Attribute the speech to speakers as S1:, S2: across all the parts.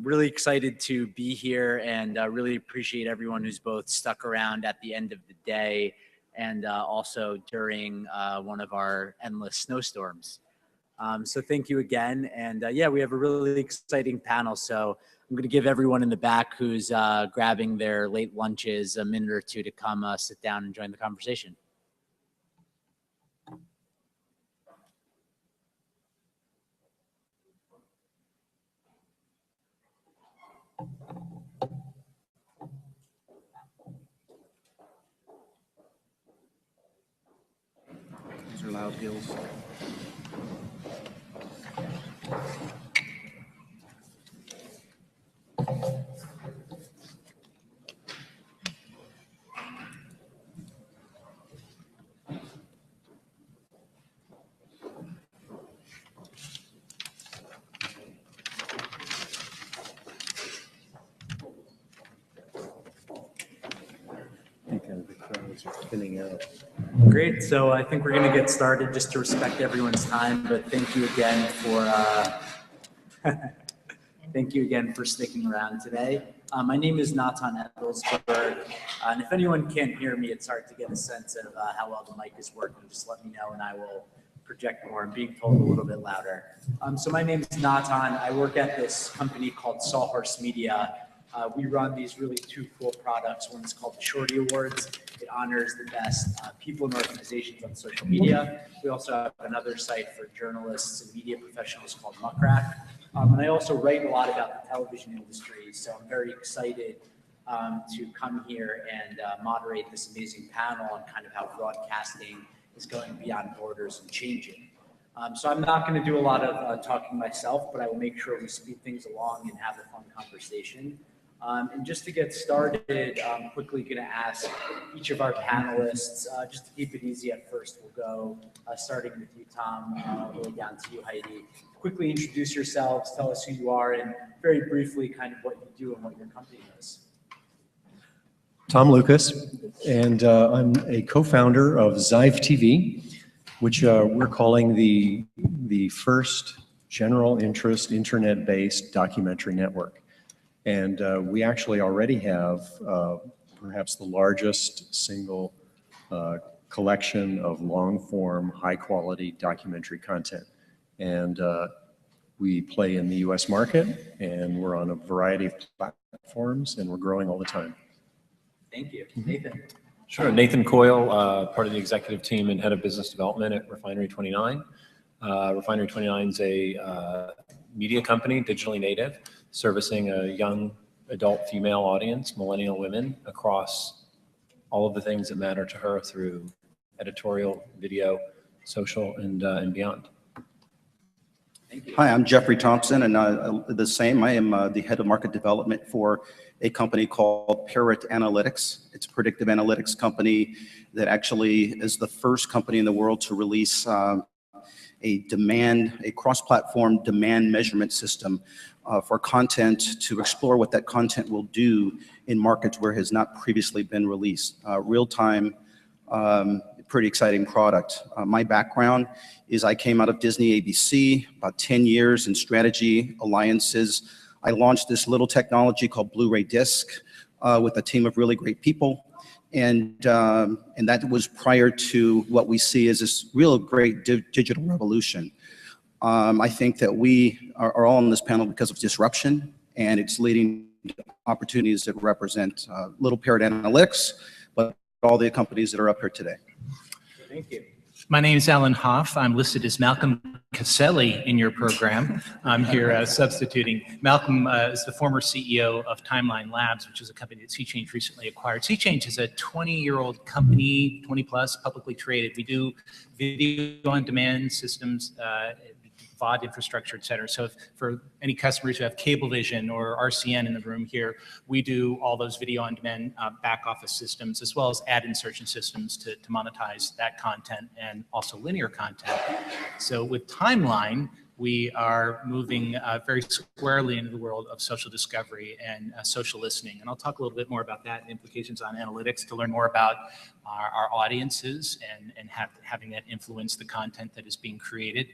S1: Really excited to be here and really appreciate everyone who's both stuck around at the end of the day and also during one of our endless snowstorms. So thank you again. And yeah, we have a really exciting panel. So I'm going to give everyone in the back who's grabbing their late lunches a minute or two to come sit down and join the conversation.
S2: These are loud hills. The crowds are thinning out.
S1: Great. So I think we're going to get started just to respect everyone's time. But thank you again for sticking around today. My name is Natan Edelsberg, and if anyone can't hear me, it's hard to get a sense of how well the mic is working. Just let me know, and I will project more. I'm being told a little bit louder. So my name is Natan. I work at this company called Sawhorse Media. We run these really two cool products. One is called the Shorty Awards. It honors the best people and organizations on social media. We also have another site for journalists and media professionals called Muckrack. And I also write a lot about the television industry. So I'm very excited to come here and moderate this amazing panel on kind of how broadcasting is going beyond borders and changing. So I'm not going to do a lot of talking myself, but I will make sure we speed things along and have a fun conversation. And just to get started, I'm quickly going to ask each of our panelists, just to keep it easy at first, we'll go starting with you, Tom, all the way down to you, Heidi. Quickly introduce yourselves, tell us who you are, and very briefly kind of what you do and what your company is.
S3: Tom Lucas, and I'm a co-founder of Zive TV, which we're calling the first general interest internet-based documentary network. And we actually already have perhaps the largest single collection of long-form, high-quality documentary content. And we play in the US market, and we're on a variety of platforms, and we're growing all the time.
S1: Thank you. Nathan.
S4: Sure. Nathan Coyle, part of the executive team and head of business development at Refinery 29. Refinery 29 is a media company, digitally native, servicing a young adult female audience, millennial women, across all of the things that matter to her through editorial, video, social, and beyond.
S1: Thank you.
S2: Hi, I'm Jeffrey Thompson, and the same. I am the head of market development for a company called Parrot Analytics. It's a predictive analytics company that actually is the first company in the world to release a cross-platform demand measurement system for content to explore what that content will do in markets where it has not previously been released. Real-time, pretty exciting product. My background is I came out of Disney ABC, about 10 years in strategy alliances. I launched this little technology called Blu-ray Disc with a team of really great people. And that was prior to what we see as this real great digital revolution. I think that we are all on this panel because of disruption, and it's leading to opportunities that represent Little Parrot Analytics, but all the companies that are up here today.
S1: Thank you.
S5: My name is Alan Hoff. I'm listed as Malcolm Caselli in your program. I'm here substituting. Malcolm is the former CEO of Timeline Labs, which is a company that SeaChange recently acquired. SeaChange is a 20-year-old company, 20-plus, publicly traded. We do video-on-demand systems, VOD infrastructure, et cetera. So for any customers who have Cablevision or RCN in the room here, we do all those video-on-demand back office systems, as well as ad insertion systems to monetize that content and also linear content. So with Timeline, we are moving very squarely into the world of social discovery and social listening. And I'll talk a little bit more about that and implications on analytics to learn more about our audiences and having that influence the content that is being created.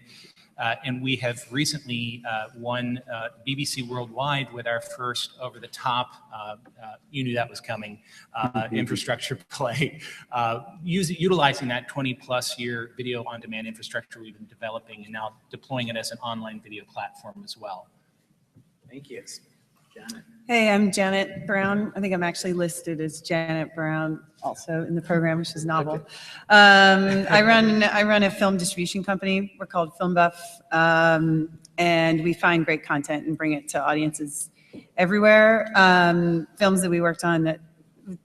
S5: And we have recently won BBC Worldwide with our first over-the-top, you knew that was coming, infrastructure play, utilizing that 20-plus year video on-demand infrastructure we've been developing and now deploying it as an online video platform as well.
S1: Thank you. Janet.
S6: Hey, I'm Janet Brown. I think I'm actually listed as Janet Brown also in the program, which is novel. I run a film distribution company. We're called Film Buff, and we find great content and bring it to audiences everywhere. Films that we worked on that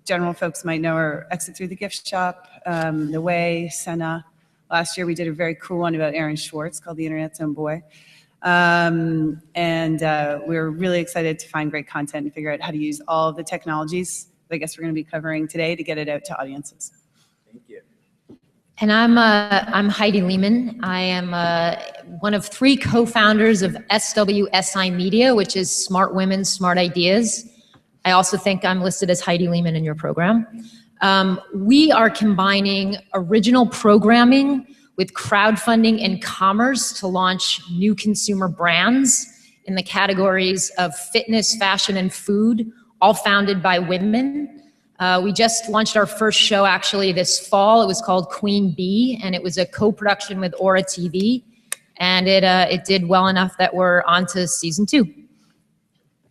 S6: general folks might know are Exit Through the Gift Shop, The Way, Senna. Last year we did a very cool one about Aaron Schwartz called The Internet's Own Boy. We're really excited to find great content and figure out how to use all of the technologies that I guess we're going to be covering today to get it out to audiences.
S1: Thank you.
S7: And I'm Heidi Lehman. I am one of 3 co-founders of SWSI Media, which is Smart Women, Smart Ideas. I also think I'm listed as Heidi Lehman in your program. We are combining original programming with crowdfunding and commerce to launch new consumer brands in the categories of fitness, fashion, and food, all founded by women. We just launched our first show actually this fall. It was called Queen Bee, and it was a co-production with Aura TV, and it did well enough that we're on to season 2.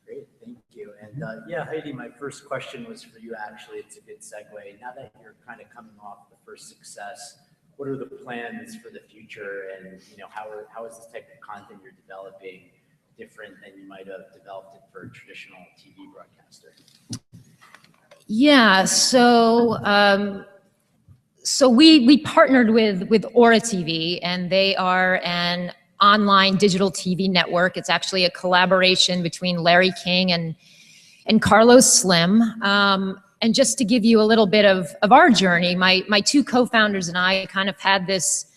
S1: Great, thank you. And yeah, Heidi, my first question was for you actually. It's a good segue. Now that you're kind of coming off the first success, what are the plans for the future, and how is this type of content you're developing different than you might have developed it for a traditional TV broadcaster?
S7: Yeah, so we partnered with Aura TV, and they are an online digital TV network. It's actually a collaboration between Larry King and Carlos Slim. And just to give you a little bit of our journey, my 2 co-founders and I kind of had this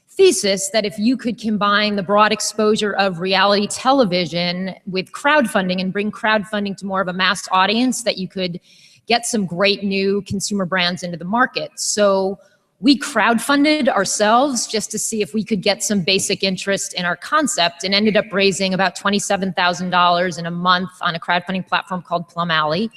S7: thesis that if you could combine the broad exposure of reality television with crowdfunding and bring crowdfunding to more of a mass audience, that you could get some great new consumer brands into the market. So we crowdfunded ourselves just to see if we could get some basic interest in our concept, and ended up raising about $27,000 in a month on a crowdfunding platform called Plum Alley.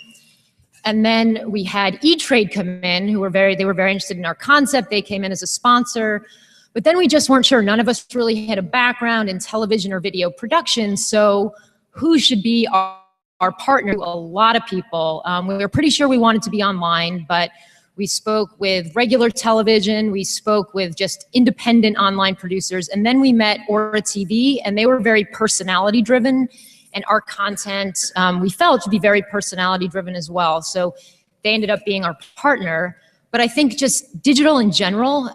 S7: And then we had E-Trade come in, they were very interested in our concept. They came in as a sponsor, but then we just weren't sure. None of us really had a background in television or video production. So who should be our partner? A lot of people. We were pretty sure we wanted to be online, but we spoke with regular television. We spoke with just independent online producers. And then we met Aura TV, and they were very personality driven. And our content, we felt, to be very personality driven as well. So they ended up being our partner. But I think just digital in general,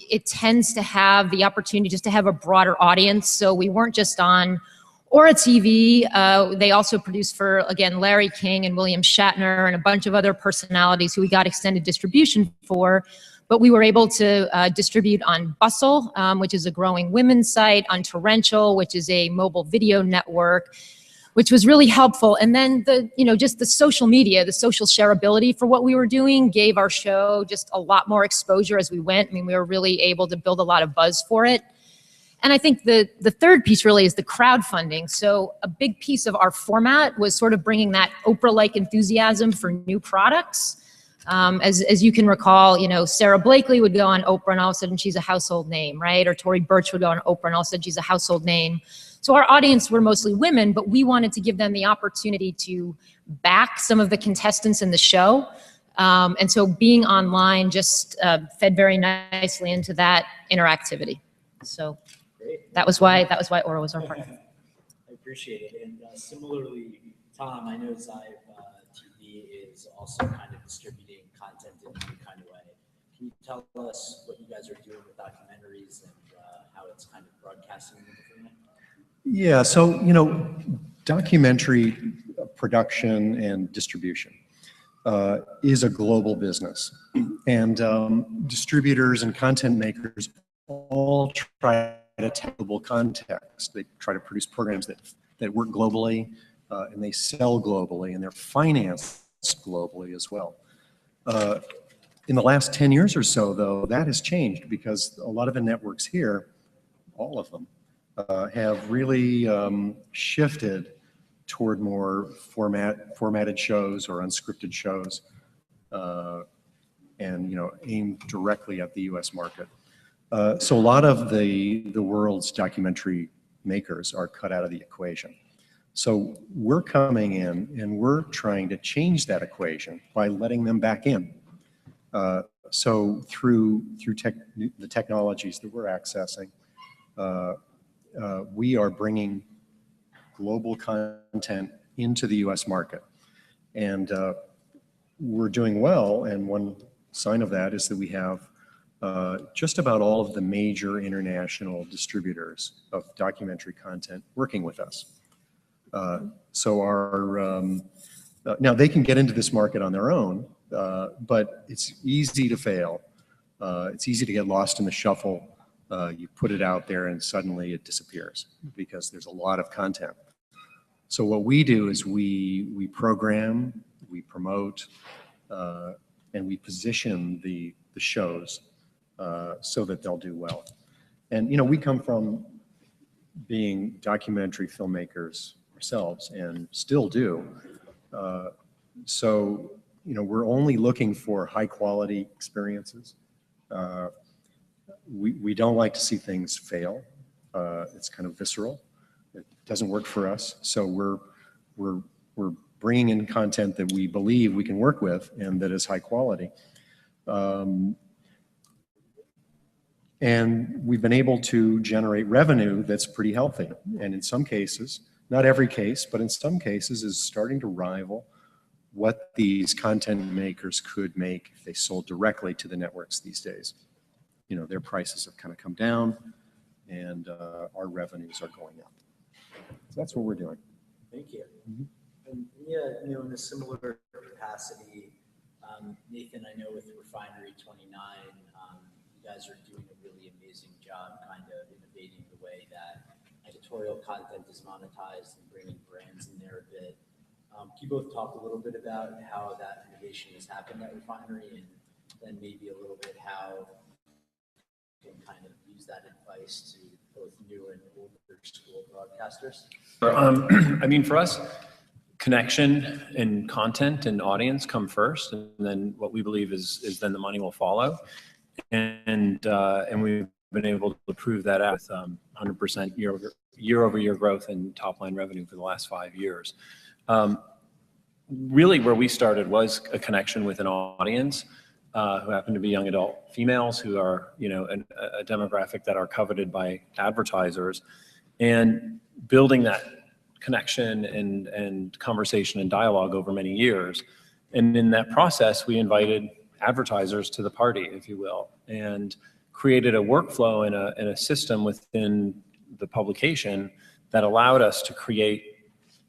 S7: it tends to have the opportunity just to have a broader audience. So we weren't just on Aura TV. They also produced for, again, Larry King and William Shatner and a bunch of other personalities who we got extended distribution for. But we were able to distribute on Bustle, which is a growing women's site, on Torrential, which is a mobile video network, which was really helpful. And then just the social media, the social shareability for what we were doing gave our show just a lot more exposure as we went. I mean, we were really able to build a lot of buzz for it. And I think the third piece really is the crowdfunding. So a big piece of our format was sort of bringing that Oprah-like enthusiasm for new products. As you can recall, Sarah Blakely would go on Oprah and all of a sudden she's a household name, right? Or Tory Burch would go on Oprah and all of a sudden she's a household name. So our audience were mostly women, but we wanted to give them the opportunity to back some of the contestants in the show. And so being online just fed very nicely into that interactivity. So that was why Aura was our partner.
S1: I appreciate it. And similarly, Tom, I know Zive TV is also kind of distributing content in a new kind of way. Can you tell us what you guys are doing with documentaries and how it's kind of broadcasting in a different way?
S3: Yeah, so, documentary production and distribution is a global business. And distributors and content makers all try to take global context. They try to produce programs that work globally, and they sell globally, and they're financed globally as well. In the last 10 years or so, though, that has changed because a lot of the networks here, all of them, have really shifted toward more formatted shows or unscripted shows, and aimed directly at the U.S. market. So a lot of the world's documentary makers are cut out of the equation. So we're coming in and we're trying to change that equation by letting them back in. So through the technologies that we're accessing, we are bringing global content into the U.S. market. And we're doing well, and one sign of that is that we have just about all of the major international distributors of documentary content working with us. So now they can get into this market on their own, but it's easy to fail. It's easy to get lost in the shuffle. You put it out there and suddenly it disappears because there's a lot of content. So what we do is we program, we promote, and we position the shows so that they'll do well. And we come from being documentary filmmakers ourselves and still do. So we're only looking for high quality experiences. We don't like to see things fail. It's kind of visceral. It doesn't work for us. So we're bringing in content that we believe we can work with and that is high quality. And we've been able to generate revenue that's pretty healthy. And in some cases, not every case, but in some cases is starting to rival what these content makers could make if they sold directly to the networks these days. Their prices have kind of come down and our revenues are going up. So that's what we're doing.
S1: Thank you. And yeah, in a similar capacity, Nathan, I know with Refinery 29, you guys are doing a really amazing job kind of innovating the way that editorial content is monetized and bringing brands in there a bit. Can you both talk a little bit about how that innovation has happened at Refinery, and then maybe a little bit how you can kind of use that advice to both new and older school broadcasters?
S4: For us, connection and content and audience come first, and then what we believe is then the money will follow. And we've been able to prove that out with 100% year-over-year growth in top-line revenue for the last 5 years. Really, where we started was a connection with an audience who happen to be young adult females who are, a demographic that are coveted by advertisers, and building that connection and conversation and dialogue over many years. And in that process, we invited advertisers to the party, if you will, and created a workflow and a system within the publication that allowed us to create,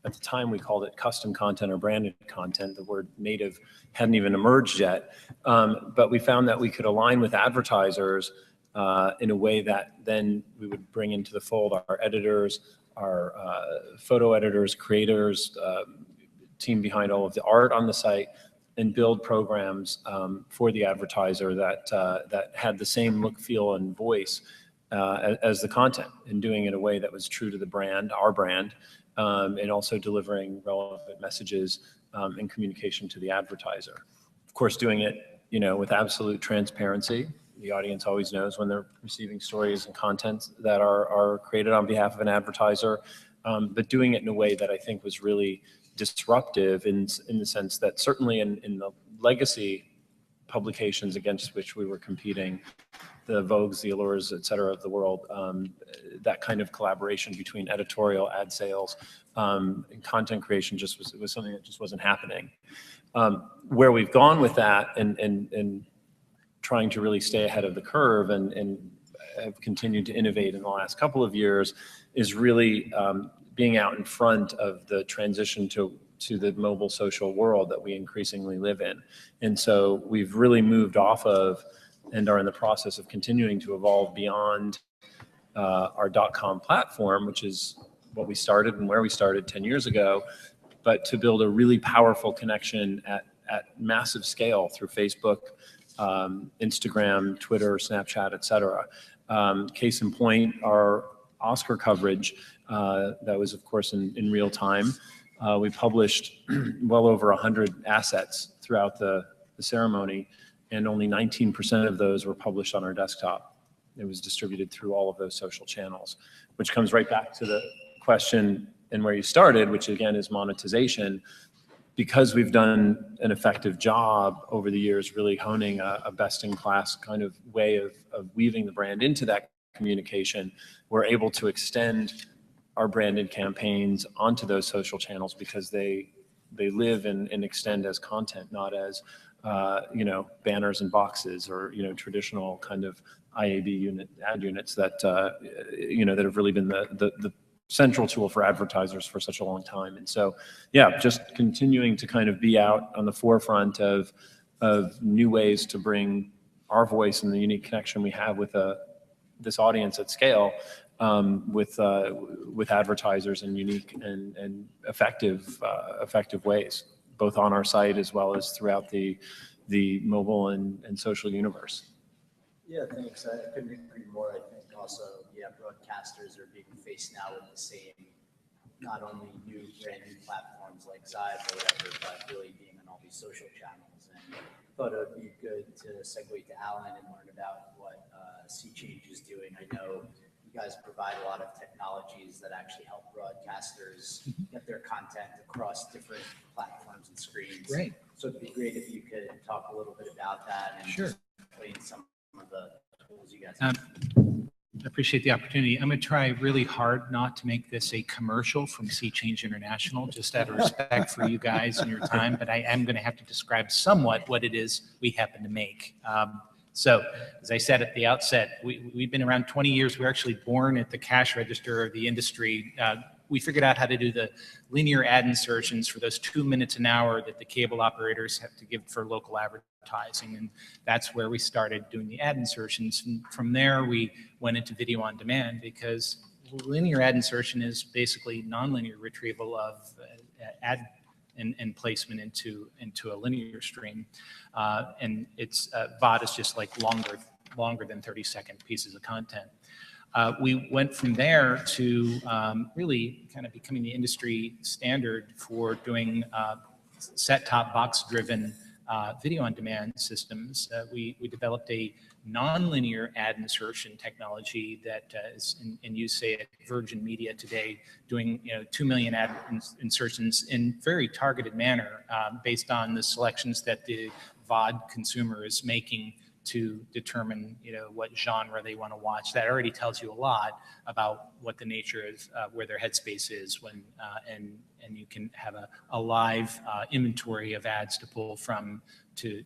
S4: at the time we called it custom content or branded content. The word native hadn't even emerged yet. But we found that we could align with advertisers in a way that then we would bring into the fold our editors, our photo editors, creators, team behind all of the art on the site, and build programs for the advertiser that had the same look, feel, and voice as the content, and doing it in a way that was true to the brand, our brand, and also delivering relevant messages and communication to the advertiser. Of course, doing it, with absolute transparency. The audience always knows when they're receiving stories and content that are created on behalf of an advertiser, but doing it in a way that I think was really disruptive in the sense that certainly in the legacy publications against which we were competing, the Vogues, the Allures, et cetera, of the world, that kind of collaboration between editorial, ad sales, and content creation was something that just wasn't happening. Where we've gone with that and trying to really stay ahead of the curve and have continued to innovate in the last couple of years is really being out in front of the transition to the mobile social world that we increasingly live in. And so we've really moved off of and are in the process of continuing to evolve beyond our .com platform, which is what we started and where we started 10 years ago, but to build a really powerful connection at massive scale through Facebook, Instagram, Twitter, Snapchat, et cetera. Case in point, our Oscar coverage that was, of course, in real time. We published well over 100 assets throughout the ceremony, and only 19% of those were published on our desktop. It was distributed through all of those social channels, which comes right back to the question and where you started, which again is monetization. Because we've done an effective job over the years really honing a best-in-class kind of way of weaving the brand into that communication, we're able to extend our branded campaigns onto those social channels because they live and extend as content, not as you know, banners and boxes or, you know, traditional kind of IAB ad units that you know, that have really been the central tool for advertisers for such a long time. And so, yeah, just continuing to kind of be out on the forefront of new ways to bring our voice and the unique connection we have with this audience at scale with advertisers in unique and effective ways, both on our site as well as throughout the mobile and social universe.
S1: Yeah, thanks. I couldn't agree more. I think also, yeah, broadcasters are being faced now with the same, not only brand new platforms like Zive or whatever, but really being on all these social channels. And I thought it would be good to segue to Alan and learn about what Sea Change is doing. I know you guys provide a lot of technologies that actually help broadcasters get their content across different platforms and screens.
S5: Great.
S1: So it'd be great if you could talk a little bit about that and
S5: Sure.
S1: explain some of the tools you guys have.
S5: I appreciate the opportunity. I'm going to try really hard not to make this a commercial from Sea Change International, just out of respect for you guys and your time, but I am going to have to describe somewhat what it is we happen to make. So, as I said at the outset, we've been around 20 years. We were actually born at the cash register of the industry. We figured out how to do the linear ad insertions for those 2 minutes an hour that the cable operators have to give for local advertising. And that's where we started doing the ad insertions. And from there, we went into video on demand because linear ad insertion is basically nonlinear retrieval of ad and placement into a linear stream. And it's VOD is just like longer than 30-second pieces of content. We went from there to really kind of becoming the industry standard for doing set-top box-driven video on demand systems. We developed a nonlinear ad insertion technology that is in use, say, at Virgin Media today, doing 2 million ad insertions in very targeted manner based on the selections that the VOD consumer is making to determine what genre they want to watch. That already tells you a lot about what the nature of where their headspace is when and you can have a live inventory of ads to pull from to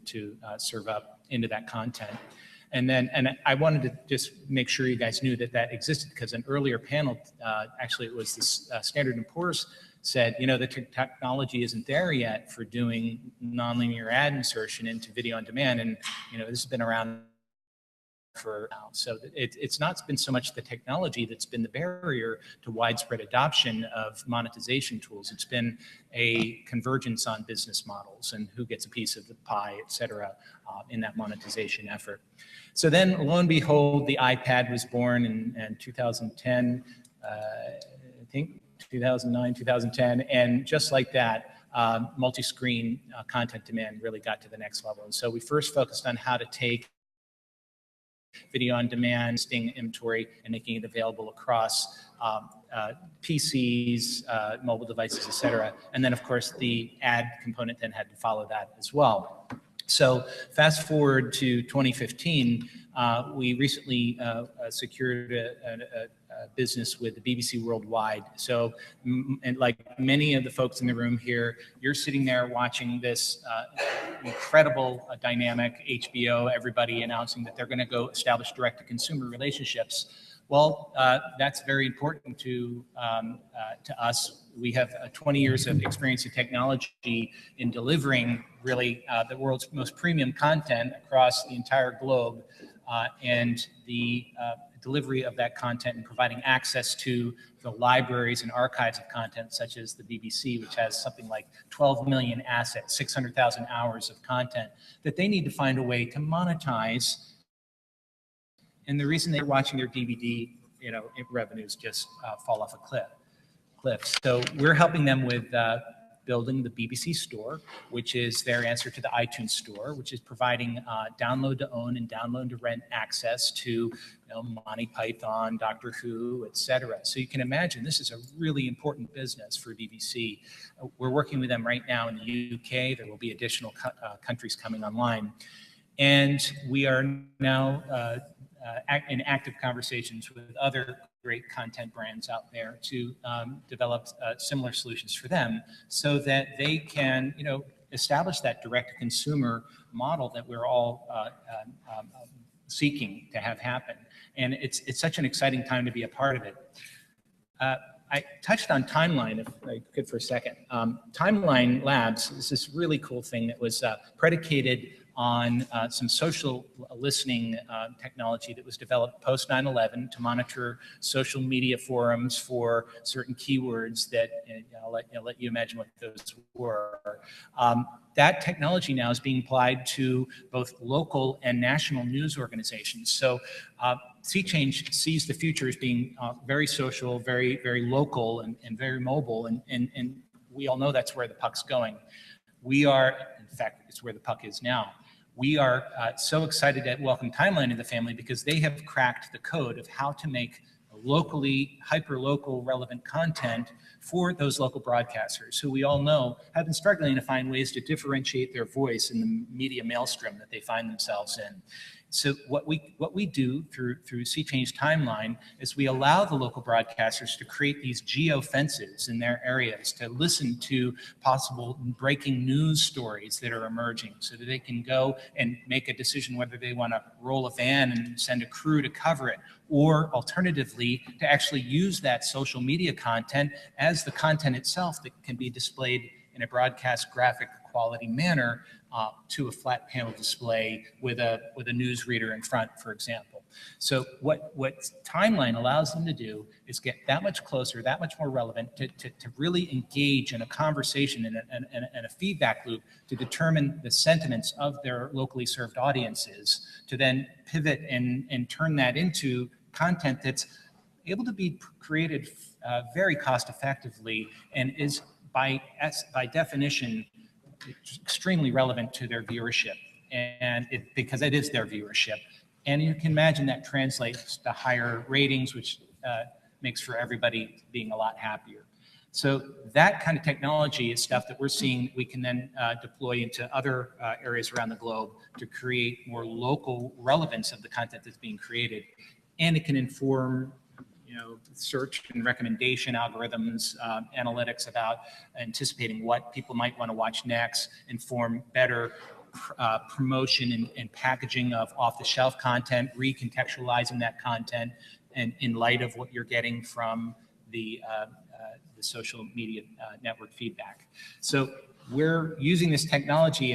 S5: serve up into that content. And I wanted to just make sure you guys knew that existed because an earlier panel, actually it was this Standard & Poor's said, the technology isn't there yet for doing nonlinear ad insertion into video on demand. And, this has been around for now. So it's not been so much the technology that's been the barrier to widespread adoption of monetization tools. It's been a convergence on business models and who gets a piece of the pie, et cetera, in that monetization effort. So then, lo and behold, the iPad was born in 2010, I think 2009, 2010, and just like that, multi-screen content demand really got to the next level. And so we first focused on how to take video on demand, listing inventory, and making it available across PCs, mobile devices, et cetera. And then, of course, the ad component then had to follow that as well. So fast forward to 2015, we recently secured a business with the BBC Worldwide. So, and like many of the folks in the room here, you're sitting there watching this incredible dynamic HBO, everybody announcing that they're going to go establish direct-to-consumer relationships. Well, that's very important to us. We have 20 years of experience in technology in delivering really the world's most premium content across the entire globe, and the delivery of that content and providing access to the libraries and archives of content such as the BBC, which has something like 12 million assets, 600,000 hours of content that they need to find a way to monetize. And the reason they're watching their DVD revenues just fall off a cliff. So we're helping them with building the BBC Store, which is their answer to the iTunes Store, which is providing download to own and download to rent access to Monty Python, Doctor Who, etc. So you can imagine this is a really important business for BBC. We're working with them right now in the UK. There will be additional countries coming online. And we are now in active conversations with other great content brands out there to develop similar solutions for them so that they can, establish that direct-to-consumer model that we're all seeking to have happen. And it's such an exciting time to be a part of it. I touched on Timeline, if I could for a second. Timeline Labs is this really cool thing that was predicated on some social listening technology that was developed post 9/11 to monitor social media forums for certain keywords that, I'll let you imagine what those were. That technology now is being applied to both local and national news organizations. So Sea Change sees the future as being very social, very, very local, and very mobile, and we all know that's where the puck's going. We are, in fact, it's where the puck is now. We are so excited to welcome Timeline to the family because they have cracked the code of how to make locally, hyper-local relevant content for those local broadcasters who we all know have been struggling to find ways to differentiate their voice in the media maelstrom that they find themselves in. So what we do through Sea Change Timeline is we allow the local broadcasters to create these geo-fences in their areas to listen to possible breaking news stories that are emerging so that they can go and make a decision whether they want to roll a van and send a crew to cover it, or alternatively, to actually use that social media content as the content itself that can be displayed in a broadcast graphic quality manner to a flat panel display with a newsreader in front, for example. So what Timeline allows them to do is get that much closer, that much more relevant to really engage in a conversation and a feedback loop to determine the sentiments of their locally served audiences, to then pivot and turn that into content that's able to be created very cost effectively and is by definition extremely relevant to their viewership, and because it is their viewership. And you can imagine that translates to higher ratings, which makes for everybody being a lot happier. So that kind of technology is stuff that we're seeing we can then deploy into other areas around the globe to create more local relevance of the content that's being created. And it can inform search and recommendation algorithms, analytics about anticipating what people might want to watch next, inform better promotion and packaging of off-the-shelf content, recontextualizing that content and in light of what you're getting from the social media network feedback. So we're using this technology,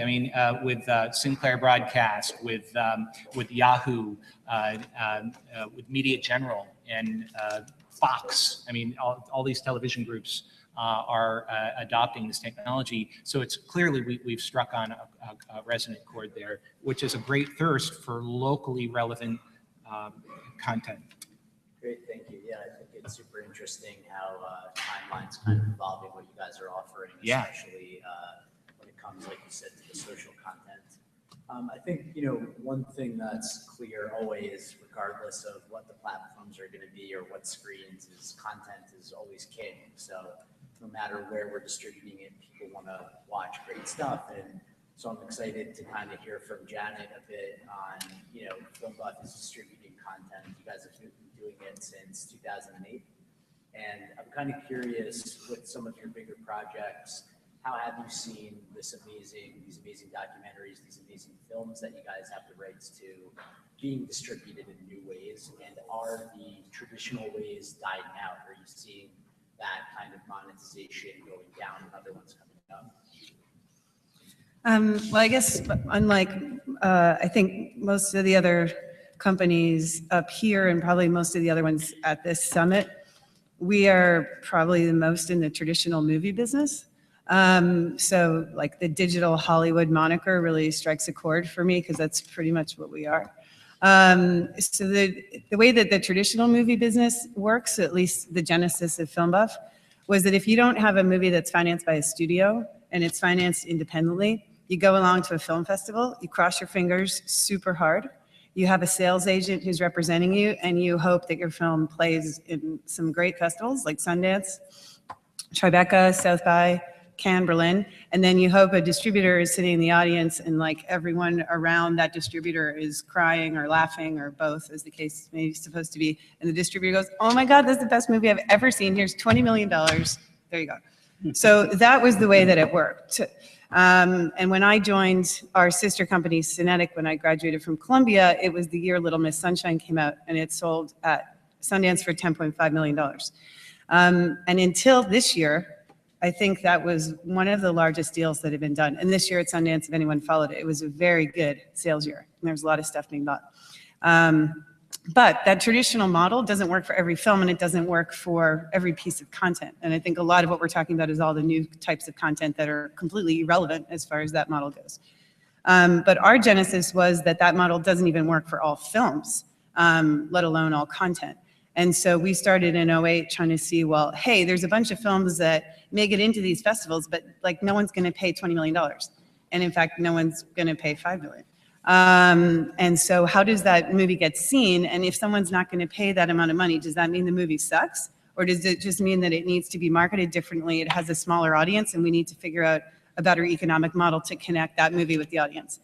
S5: with Sinclair Broadcast, with Yahoo, with Media General, and Fox. All these television groups are adopting this technology. So it's clearly we've struck on a resonant chord there, which is a great thirst for locally relevant content.
S1: Great, thank you. Yeah, I think it's super interesting how Timeline's kind of evolving what you guys are offering, especially when it comes, like you said, to the social content. I think, one thing that's clear always, regardless of what the platforms are going to be or what screens, is content is always king. So no matter where we're distributing it, people want to watch great stuff. And so I'm excited to kind of hear from Janet a bit on, FilmBuff is distributing content. You guys have been doing it since 2008. And I'm kind of curious, with some of your bigger projects, how have you seen these amazing documentaries, these amazing films that you guys have the rights to being distributed in new ways? And are the traditional ways dying out? Are you seeing that kind of monetization going down and other ones coming up?
S6: Well, I guess unlike, I think most of the other companies up here and probably most of the other ones at this summit, we are probably the most in the traditional movie business. So like the digital Hollywood moniker really strikes a chord for me because that's pretty much what we are. So the way that the traditional movie business works, at least the genesis of Film Buff, was that if you don't have a movie that's financed by a studio and it's financed independently, you go along to a film festival, you cross your fingers super hard, you have a sales agent who's representing you, and you hope that your film plays in some great festivals like Sundance, Tribeca, South by, Cannes, Berlin, and then you hope a distributor is sitting in the audience and like everyone around that distributor is crying or laughing or both, as the case may be supposed to be, and the distributor goes, oh my God, that's the best movie I've ever seen, here's $20 million, there you go. So that was the way that it worked. And when I joined our sister company, Cinetic, when I graduated from Columbia, it was the year Little Miss Sunshine came out, and it sold at Sundance for $10.5 million. And until this year, I think that was one of the largest deals that had been done. And this year at Sundance, if anyone followed it, it was a very good sales year. And there was a lot of stuff being bought. But that traditional model doesn't work for every film, and it doesn't work for every piece of content. And I think a lot of what we're talking about is all the new types of content that are completely irrelevant as far as that model goes. But our genesis was that that model doesn't even work for all films, let alone all content. And so we started in 2008 trying to see, well, hey, there's a bunch of films that may get into these festivals, but like no one's going to pay $20 million. And in fact, no one's going to pay $5 million. And so how does that movie get seen? And if someone's not going to pay that amount of money, does that mean the movie sucks? Or does it just mean that it needs to be marketed differently? It has a smaller audience and we need to figure out a better economic model to connect that movie with the audience.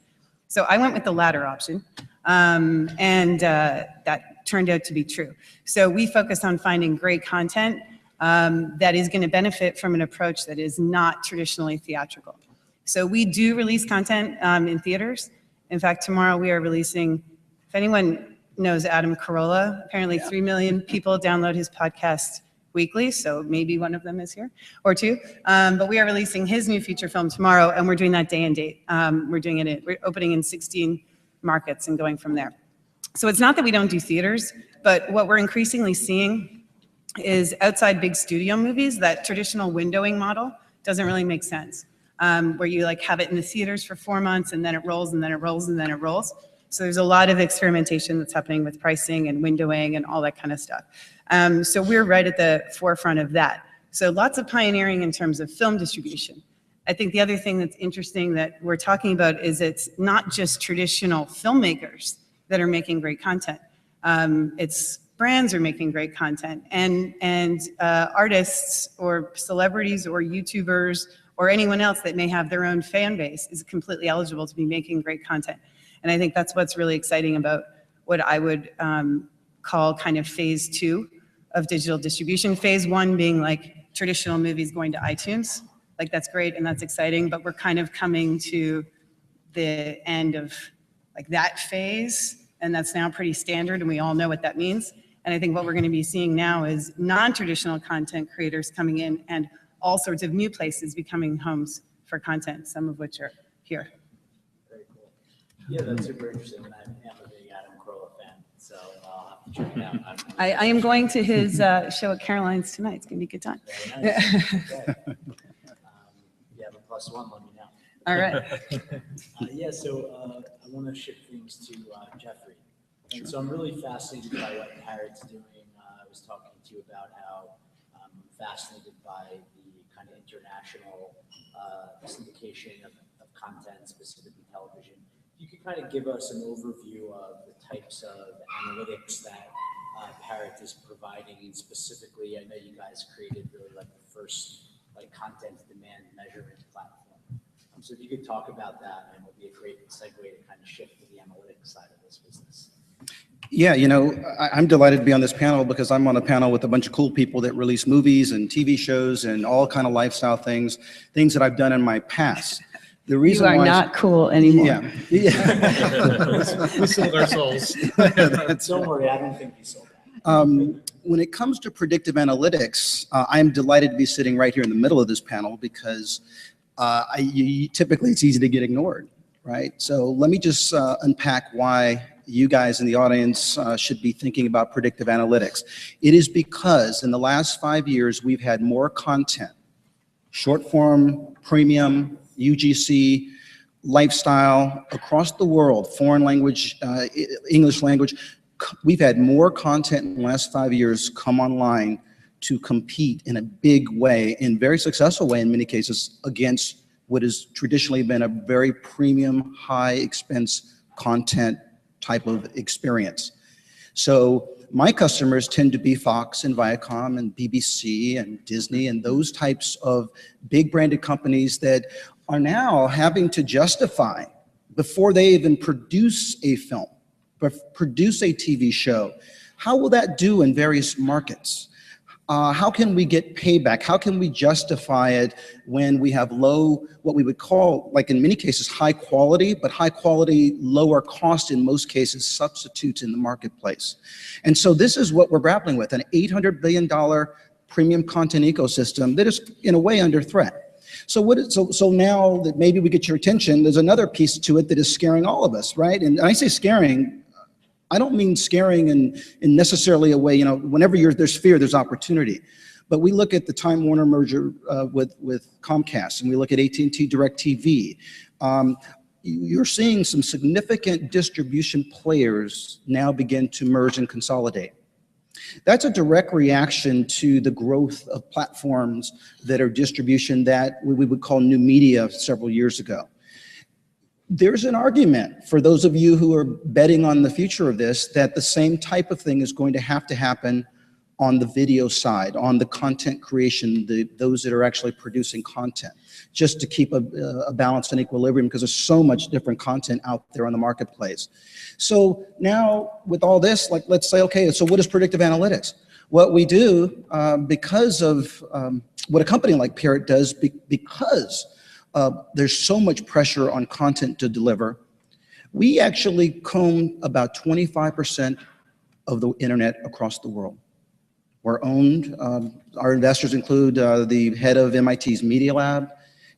S6: So I went with the latter option. That turned out to be true. So we focus on finding great content that is going to benefit from an approach that is not traditionally theatrical. So we do release content in theaters. In fact, tomorrow we are releasing, if anyone knows Adam Carolla, apparently 3 million people download his podcast weekly, so maybe one of them is here, or two. But we are releasing his new feature film tomorrow, and we're doing that day and date. We're opening in 16 markets and going from there. So it's not that we don't do theaters, but what we're increasingly seeing is outside big studio movies, that traditional windowing model doesn't really make sense, where you like have it in the theaters for 4 months and then it rolls and then it rolls and then it rolls. So there's a lot of experimentation that's happening with pricing and windowing and all that kind of stuff. So we're right at the forefront of that. So lots of pioneering in terms of film distribution. I think the other thing that's interesting that we're talking about is it's not just traditional filmmakers that are making great content. It's brands are making great content, and artists or celebrities or YouTubers or anyone else that may have their own fan base is completely eligible to be making great content. And I think that's what's really exciting about what I would call kind of phase 2 of digital distribution. Phase 1 being like traditional movies going to iTunes. Like that's great and that's exciting, but we're kind of coming to the end of like that phase, and that's now pretty standard and we all know what that means. And I think what we're going to be seeing now is non-traditional content creators coming in and all sorts of new places becoming homes for content, some of which are here.
S1: Very cool. Yeah, that's super interesting, and I am a big Adam Carolla fan, so I'll have to check it out.
S6: I am going to his show at Caroline's tonight. It's going to be a good time.
S1: Very nice. Okay. You have a +1, let me know.
S6: All right.
S1: Yeah, so I want to shift things to Jeffrey. And so I'm really fascinated by what Parrot's doing. I was talking to you about how I'm fascinated by the kind of international syndication of content, specifically television. You could kind of give us an overview of the types of analytics that Parrot is providing, and specifically, I know you guys created really like the first like content demand measurement platform. So if you could talk about that, and it would be a great segue to kind of shift to the analytics side of this business.
S2: Yeah, you know, I'm delighted to be on this panel because I'm on a panel with a bunch of cool people that release movies and TV shows and all kind of lifestyle things that I've done in my past. The reason
S6: You are
S2: why
S6: not cool anymore.
S2: Yeah.
S5: We sold our souls.
S1: Don't worry, I don't think you sold that.
S2: When it comes to predictive analytics, I'm delighted to be sitting right here in the middle of this panel because typically it's easy to get ignored, right? So let me just unpack why you guys in the audience should be thinking about predictive analytics. It is because in the last 5 years, we've had more content, short form, premium, UGC, lifestyle across the world, foreign language, English language. We've had more content in the last 5 years come online to compete in a big way, in very successful way in many cases, against what has traditionally been a very premium, high expense content type of experience. So my customers tend to be Fox and Viacom and BBC and Disney and those types of big branded companies that are now having to justify, before they even produce a film, produce a TV show, how will that do in various markets? How can we get payback? How can we justify it when we have low, what we would call, like in many cases, high quality, but high quality, lower cost in most cases, substitutes in the marketplace? And so this is what we're grappling with, an $800 billion premium content ecosystem that is in a way under threat. So now that maybe we get your attention, there's another piece to it that is scaring all of us, right? And I say scaring, I don't mean scaring in necessarily a way, you know, whenever there's fear, there's opportunity. But we look at the Time Warner merger with Comcast, and we look at AT&T DirecTV. You're seeing some significant distribution players now begin to merge and consolidate. That's a direct reaction to the growth of platforms that are distribution that we would call new media several years ago. There's an argument for those of you who are betting on the future of this that the same type of thing is going to happen on the video side, on the content creation, those that are actually producing content, just to keep a balance and equilibrium, because there's so much different content out there on the marketplace. So now with all this, like, let's say, okay, so what is predictive analytics? What we do, because of what a company like Parrot does, because there's so much pressure on content to deliver, we actually comb about 25% of the internet across the world. We're owned, our investors include the head of MIT's Media Lab,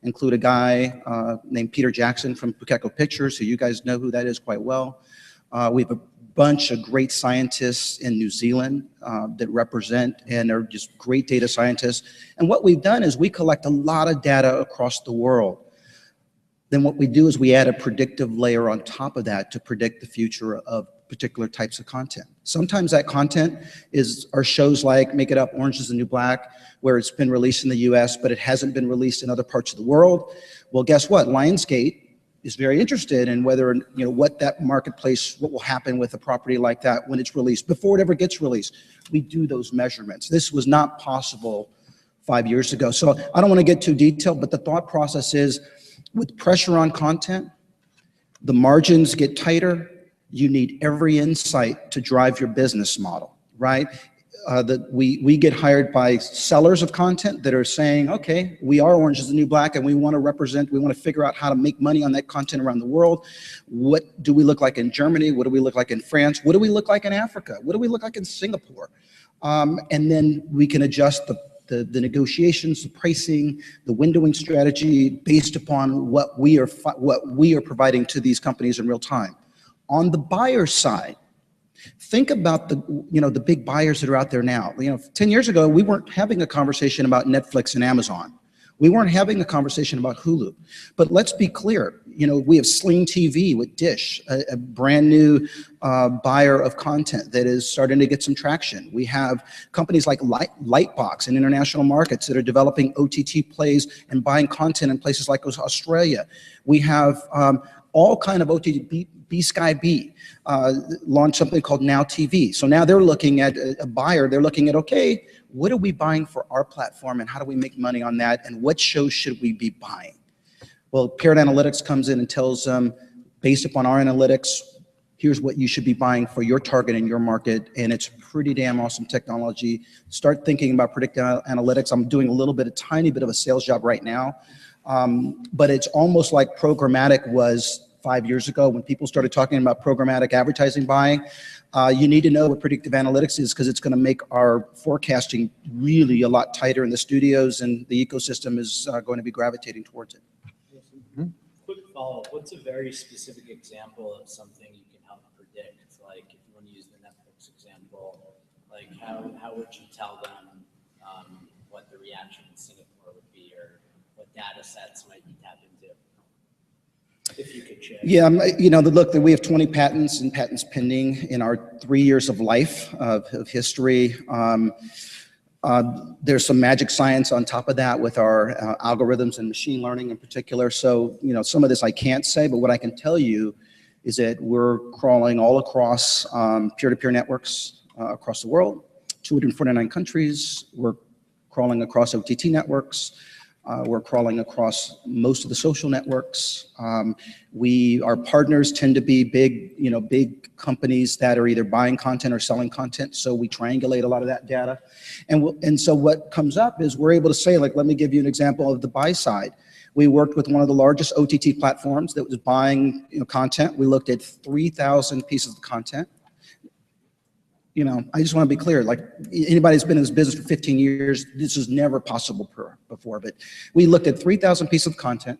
S2: include a guy named Peter Jackson from Pukeko Pictures, who you guys know who that is quite well. We have a bunch of great scientists in New Zealand that represent and are just great data scientists. And what we've done is we collect a lot of data across the world. Then what we do is we add a predictive layer on top of that to predict the future of particular types of content. Sometimes that content are shows like, make it up, Orange is the New Black, where it's been released in the US, but it hasn't been released in other parts of the world. Well, guess what? Lionsgate is very interested in whether, you know, what that marketplace, what will happen with a property like that when it's released, before it ever gets released. We do those measurements. This was not possible 5 years ago. So I don't want to get too detailed, but the thought process is, with pressure on content, the margins get tighter. You need every insight to drive your business model, right? We get hired by sellers of content that are saying, okay, we are Orange is the New Black, and we want to represent, we want to figure out how to make money on that content around the world. What do we look like in Germany? What do we look like in France? What do we look like in Africa? What do we look like in Singapore? And then we can adjust the negotiations, the pricing, the windowing strategy based upon what we are providing to these companies in real time. On the buyer side, think about the big buyers that are out there now. 10 years ago, we weren't having a conversation about Netflix and Amazon. We weren't having a conversation about Hulu. But let's be clear, we have Sling TV with Dish, a brand new buyer of content that is starting to get some traction. We have companies like Lightbox in international markets that are developing OTT plays and buying content in places like Australia. We have all kind of OTT. BSkyB launched something called Now TV. So now they're looking at a buyer. They're looking at, okay, what are we buying for our platform, and how do we make money on that, and what shows should we be buying? Well, Parrot Analytics comes in and tells them, based upon our analytics, here's what you should be buying for your target in your market, and it's pretty damn awesome technology. Start thinking about predictive analytics. I'm doing a tiny bit of a sales job right now, but it's almost like programmatic was 5 years ago when people started talking about programmatic advertising buying. You need to know what predictive analytics is, because it's going to make our forecasting really a lot tighter in the studios, and the ecosystem is going to be gravitating towards it.
S1: Quick follow-up. What's a very specific example of something you can help predict? Like, if you want to use the Netflix example, like how would you tell them what the reaction in Singapore would be, or what data sets might you tap into? if you could share.
S2: Yeah, look, we have 20 patents and patents pending in our 3 years of life of history. There's some magic science on top of that with our algorithms and machine learning in particular. So, some of this I can't say, but what I can tell you is that we're crawling all across peer-to-peer networks across the world, 249 countries. We're crawling across OTT networks. We're crawling across most of the social networks. Our partners tend to be big companies that are either buying content or selling content. So we triangulate a lot of that data. And so what comes up is we're able to say, like, let me give you an example of the buy side. We worked with one of the largest OTT platforms that was buying content. We looked at 3,000 pieces of content. I just want to be clear, like anybody who's been in this business for 15 years, this is never possible before, but we looked at 3,000 pieces of content.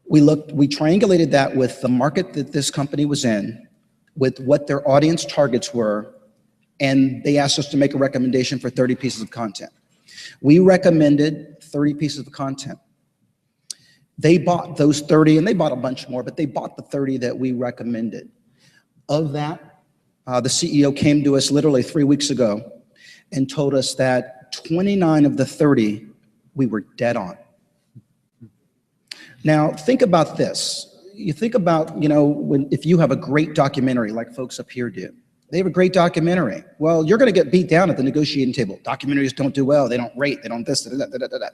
S2: We triangulated that with the market that this company was in, with what their audience targets were, and they asked us to make a recommendation for 30 pieces of content. We recommended 30 pieces of content. They bought those 30, and they bought a bunch more, but they bought the 30 that we recommended. Of that, the CEO came to us literally 3 weeks ago and told us that 29 of the 30 we were dead on. Now, think about this. You think about, if you have a great documentary like folks up here do. They have a great documentary. Well, you're going to get beat down at the negotiating table. Documentaries don't do well. They don't rate. They don't this, da.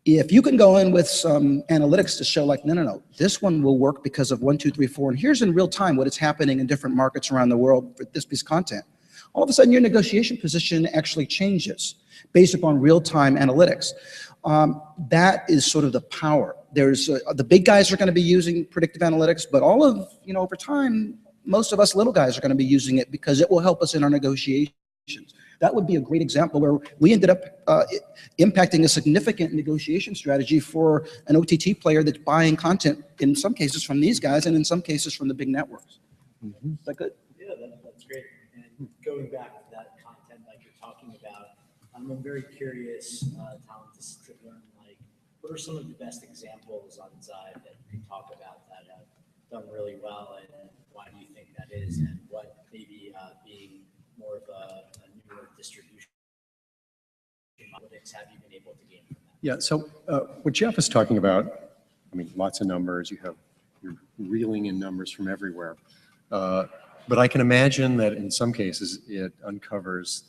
S2: If you can go in with some analytics to show like, no, this one will work because of 1, 2, 3, 4, and here's in real time what is happening in different markets around the world for this piece of content. All of a sudden, your negotiation position actually changes based upon real-time analytics. That is sort of the power. There's the big guys are going to be using predictive analytics, but all of, over time, most of us little guys are going to be using it because it will help us in our negotiations. That would be a great example where we ended up impacting a significant negotiation strategy for an OTT player that's buying content, in some cases from these guys and in some cases from the big networks. Is that good?
S1: Yeah, that's great. And going back to that content like you're talking about, I'm very curious, Tom, to learn, like, what are some of the best examples on Zive that you can talk about that have done really well, and why do you think that is, and what maybe being more of a newer distribution analytics have you been able to gain from that?
S3: Yeah, so what Jeff is talking about, lots of numbers, you're reeling in numbers from everywhere. But I can imagine that in some cases it uncovers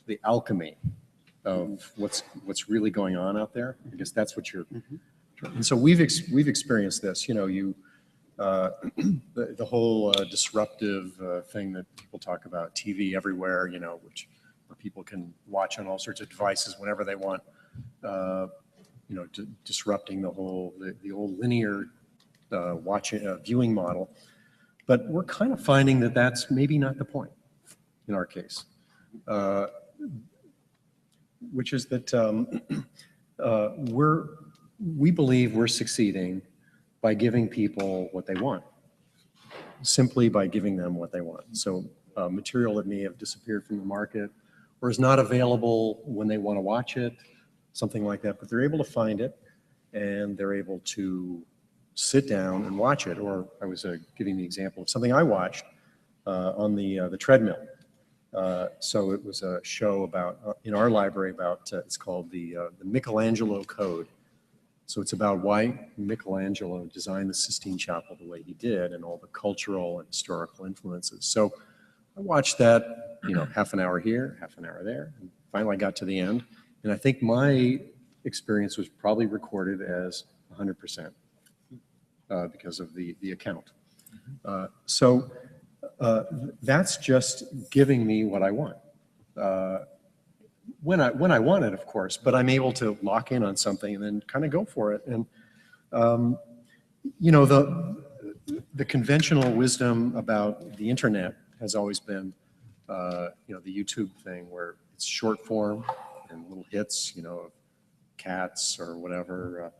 S3: the alchemy of what's really going on out there. I guess that's what you're. And so we've experienced this. The whole disruptive thing that people talk about, TV everywhere. Where people can watch on all sorts of devices whenever they want. Disrupting the old linear viewing model. But we're kind of finding that that's maybe not the point in our case, which is that we believe we're succeeding by giving people what they want, simply by giving them what they want. So material that may have disappeared from the market or is not available when they want to watch it, something like that, but they're able to find it and they're able to sit down and watch it. Or I was giving the example of something I watched on the treadmill. So it was a show about in our library about it's called the Michelangelo Code. So it's about why Michelangelo designed the Sistine Chapel the way he did and all the cultural and historical influences. So I watched that, half an hour here, half an hour there, and finally I got to the end. And I think my experience was probably recorded as 100% because of the account. So that's just giving me what I want. When I want it, of course, but I'm able to lock in on something and then kind of go for it. And the conventional wisdom about the internet has always been, the YouTube thing where it's short form and little hits, of cats or whatever.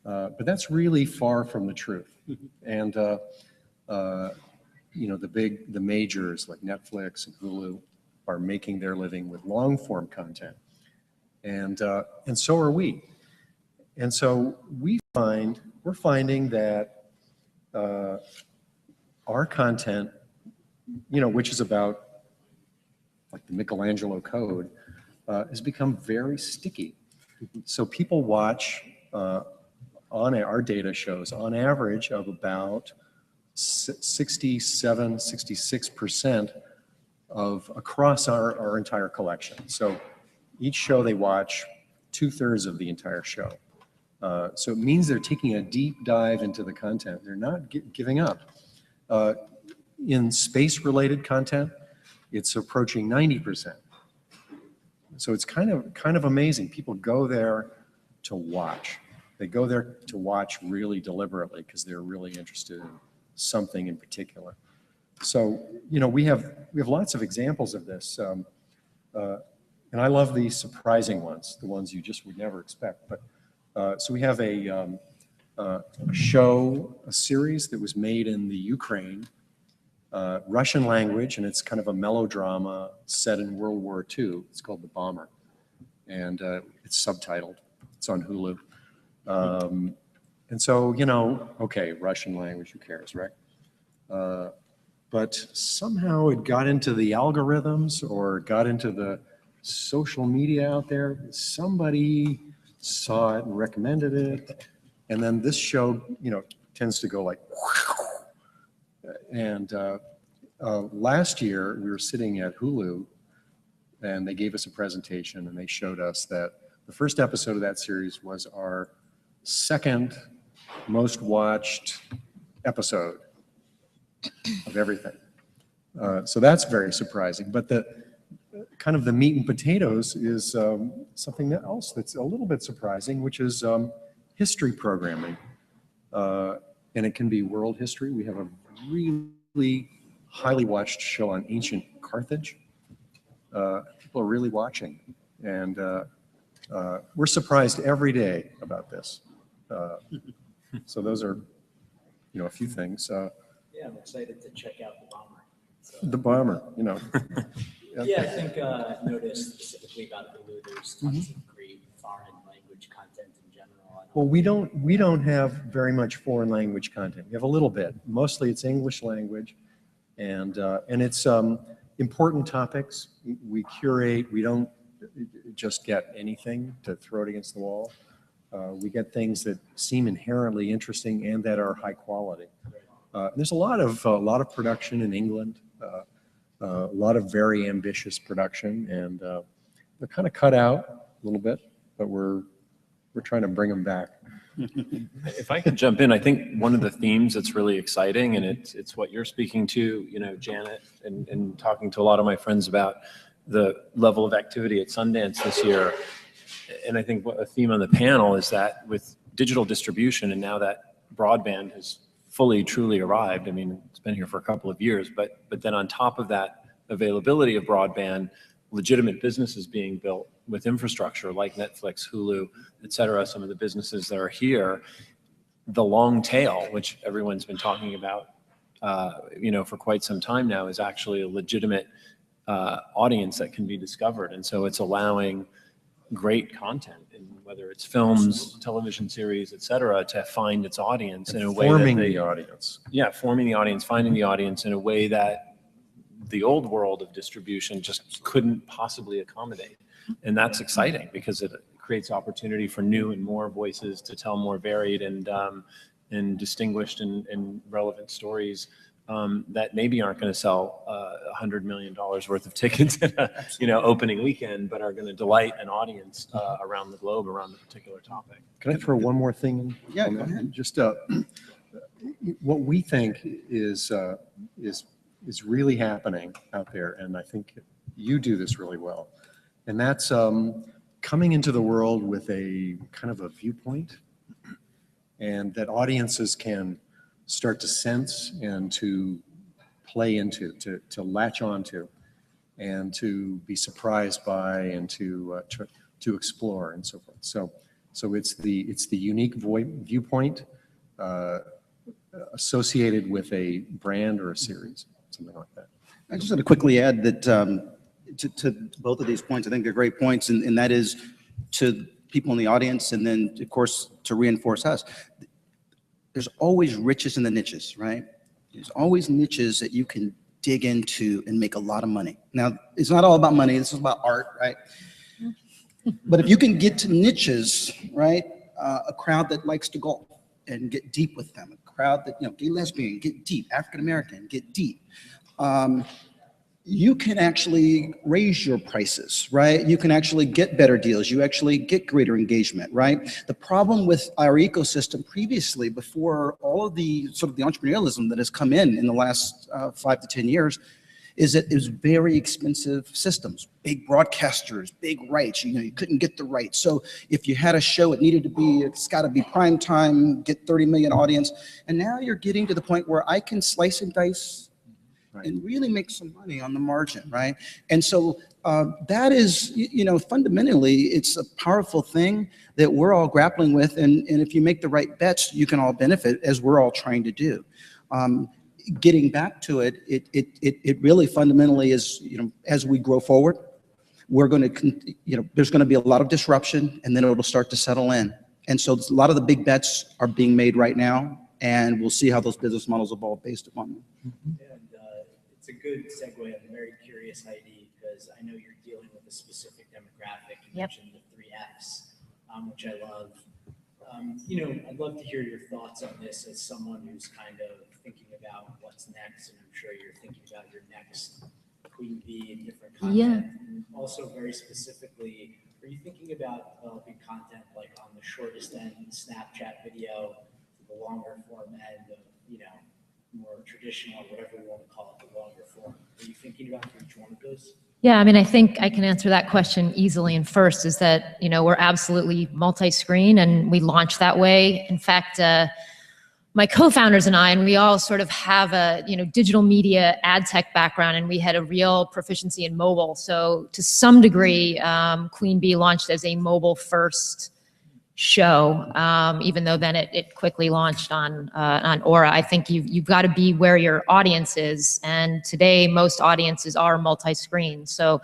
S3: But that's really far from the truth. And the majors like Netflix and Hulu are making their living with long form content, and so are we. And so we're finding that our content, which is about like the Michelangelo Code, has become very sticky. So people watch, on our data shows, on average of about 67, 66% of across our entire collection. So each show they watch, 2/3 of the entire show. So it means they're taking a deep dive into the content. They're not giving up. In space-related content, it's approaching 90%. So it's kind of amazing. People go there to watch. They go there to watch really deliberately because they're really interested in something in particular. So, we have lots of examples of this. And I love the surprising ones, the ones you just would never expect. But so we have a series that was made in the Ukraine, Russian language, and it's kind of a melodrama set in World War II. It's called The Bomber, and it's subtitled. It's on Hulu. And so, okay, Russian language, who cares, right? But somehow it got into the algorithms or got into the social media out there. Somebody saw it and recommended it. And then this show, tends to go like, and last year we were sitting at Hulu and they gave us a presentation and they showed us that the first episode of that series was our second most watched episode of everything. So that's very surprising. But the kind of the meat and potatoes is something else that's a little bit surprising, which is history programming. And it can be world history. We have a really highly watched show on ancient Carthage. People are really watching. And we're surprised every day about this. So those are, a few things.
S1: Yeah, I'm excited to check out The Bomber. So,
S3: The Bomber,
S1: yeah, I think noticed specifically about Hulu, there's tons of great foreign language content in general.
S3: Well, we don't have very much foreign language content. We have a little bit. Mostly it's English language, and it's important topics. We curate. We don't just get anything to throw it against the wall. We get things that seem inherently interesting and that are high quality. There's a lot of production in England. A lot of very ambitious production, and they're kind of cut out a little bit, but we're trying to bring them back.
S4: If I could jump in, I think one of the themes that's really exciting, and it's what you're speaking to, Janet, and talking to a lot of my friends about the level of activity at Sundance this year. And I think a theme on the panel is that with digital distribution and now that broadband has fully, truly arrived. I mean, it's been here for a couple of years, but then on top of that availability of broadband, legitimate businesses being built with infrastructure like Netflix, Hulu, et cetera, some of the businesses that are here, the long tail, which everyone's been talking about, for quite some time now, is actually a legitimate audience that can be discovered. And so it's allowing great content, and whether it's films, television series, et cetera, to find its audience in a way that
S3: forming the audience.
S4: Yeah, forming the audience, finding the audience in a way that the old world of distribution just couldn't possibly accommodate. And that's exciting because it creates opportunity for new and more voices to tell more varied and distinguished and relevant stories that maybe aren't going to sell $100 million worth of tickets at a, opening weekend, but are going to delight an audience around the globe around the particular topic.
S3: Can I throw one more thing in?
S2: Yeah, go ahead.
S3: Just what we think is really happening out there, and I think you do this really well, and that's coming into the world with a kind of a viewpoint, and that audiences can start to sense and to play into, to latch onto, and to be surprised by, and to explore, and so forth. So it's the unique viewpoint associated with a brand or a series, something like that.
S2: I just want to quickly add that to both of these points, I think they're great points, and that is to people in the audience, and then, of course, to reinforce us. there's always riches in the niches, right? There's always niches that you can dig into and make a lot of money. Now, it's not all about money. This is about art, right? But if you can get to niches, right? A crowd that likes to golf and get deep with them, a crowd that, gay lesbian, get deep, African American, get deep. You can actually raise your prices, right? You can actually get better deals. You actually get greater engagement, right? The problem with our ecosystem previously, before all of the sort of the entrepreneurialism that has come in the last 5 to 10 years, is that it was very expensive systems, big broadcasters, big rights. You couldn't get the rights. So if you had a show, it's got to be prime time, get 30 million audience. And now you're getting to the point where I can slice and dice and really make some money on the margin, right? And so that is, fundamentally, it's a powerful thing that we're all grappling with. And if you make the right bets, you can all benefit, as we're all trying to do. Getting back to it, it really fundamentally is, as we grow forward, we're going to, there's going to be a lot of disruption, and then it'll start to settle in. And so a lot of the big bets are being made right now, and we'll see how those business models evolve based upon them.
S1: And it's a good segue. I'm very curious, Heidi, because I know you're dealing with a specific demographic. You mentioned the 3Fs, which I love. I'd love to hear your thoughts on this as someone who's kind of thinking about what's next, and I'm sure you're thinking about your next Queen Bee and different content.
S7: Yeah.
S1: And also, very specifically, are you thinking about developing content like on the shortest end, Snapchat video, to the longer form end of, more traditional, whatever you want to call it, the longer form? Are you thinking about each one of those?
S7: Yeah, I mean, I think I can answer that question easily. And first is that, we're absolutely multi-screen, and we launch that way. In fact, my co-founders and I, and we all sort of have a, digital media ad tech background, and we had a real proficiency in mobile. So to some degree, Queen Bee launched as a mobile first show, even though then it quickly launched on Aura. I think you've got to be where your audience is. And today, most audiences are multi-screen. So,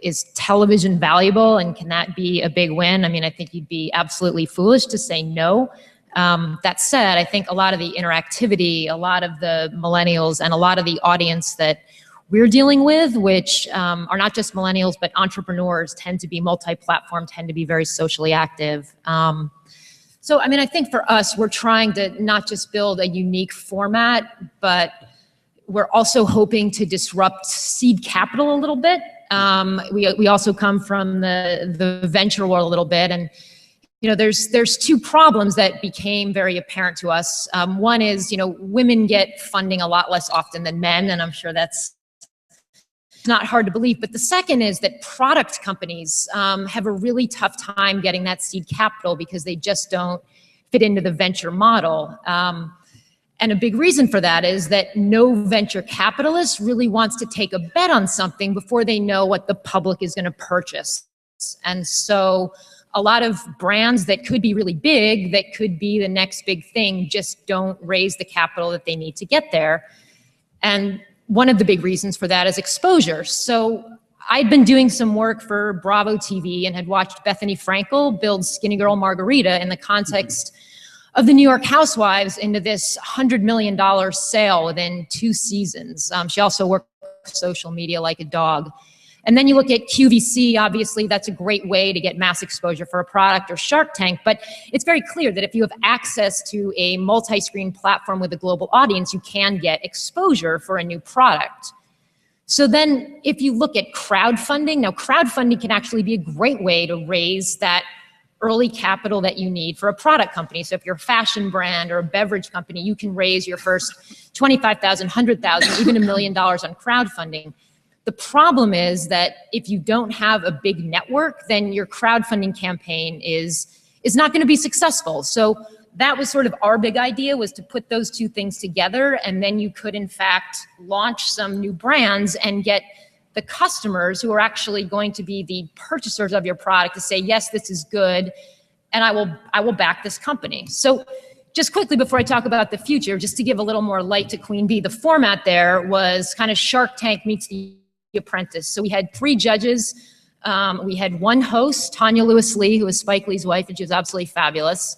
S7: is television valuable, and can that be a big win? I mean, I think you'd be absolutely foolish to say no. That said, I think a lot of the interactivity, a lot of the millennials, and a lot of the audience that we're dealing with, which are not just millennials, but entrepreneurs, tend to be multi-platform, tend to be very socially active. So, I mean, I think for us, we're trying to not just build a unique format, but we're also hoping to disrupt seed capital a little bit. We also come from the venture world a little bit, and there's two problems that became very apparent to us. One is, women get funding a lot less often than men, and I'm sure that's not hard to believe. But the second is that product companies have a really tough time getting that seed capital because they just don't fit into the venture model. And a big reason for that is that no venture capitalist really wants to take a bet on something before they know what the public is going to purchase. And so a lot of brands that could be really big, that could be the next big thing, just don't raise the capital that they need to get there. And one of the big reasons for that is exposure. So I'd been doing some work for Bravo TV and had watched Bethany Frankel build Skinny Girl Margarita in the context of the New York Housewives into this $100 million sale within 2 seasons. She also worked social media like a dog. And then you look at QVC, obviously that's a great way to get mass exposure for a product, or Shark Tank, but it's very clear that if you have access to a multi-screen platform with a global audience, you can get exposure for a new product. So then if you look at crowdfunding, now crowdfunding can actually be a great way to raise that early capital that you need for a product company. So if you're a fashion brand or a beverage company, you can raise your first $25,000, $100,000, even $1 million on crowdfunding. The problem is that if you don't have a big network, then your crowdfunding campaign is not going to be successful. So that was sort of our big idea, was to put those two things together, and then you could in fact launch some new brands and get the customers who are actually going to be the purchasers of your product to say, yes, this is good, and I will back this company. So just quickly before I talk about the future, just to give a little more light to Queen Bee, the format there was kind of Shark Tank meets The Apprentice. So we had 3 judges. We had 1 host, Tanya Lewis-Lee, who was Spike Lee's wife, and she was absolutely fabulous.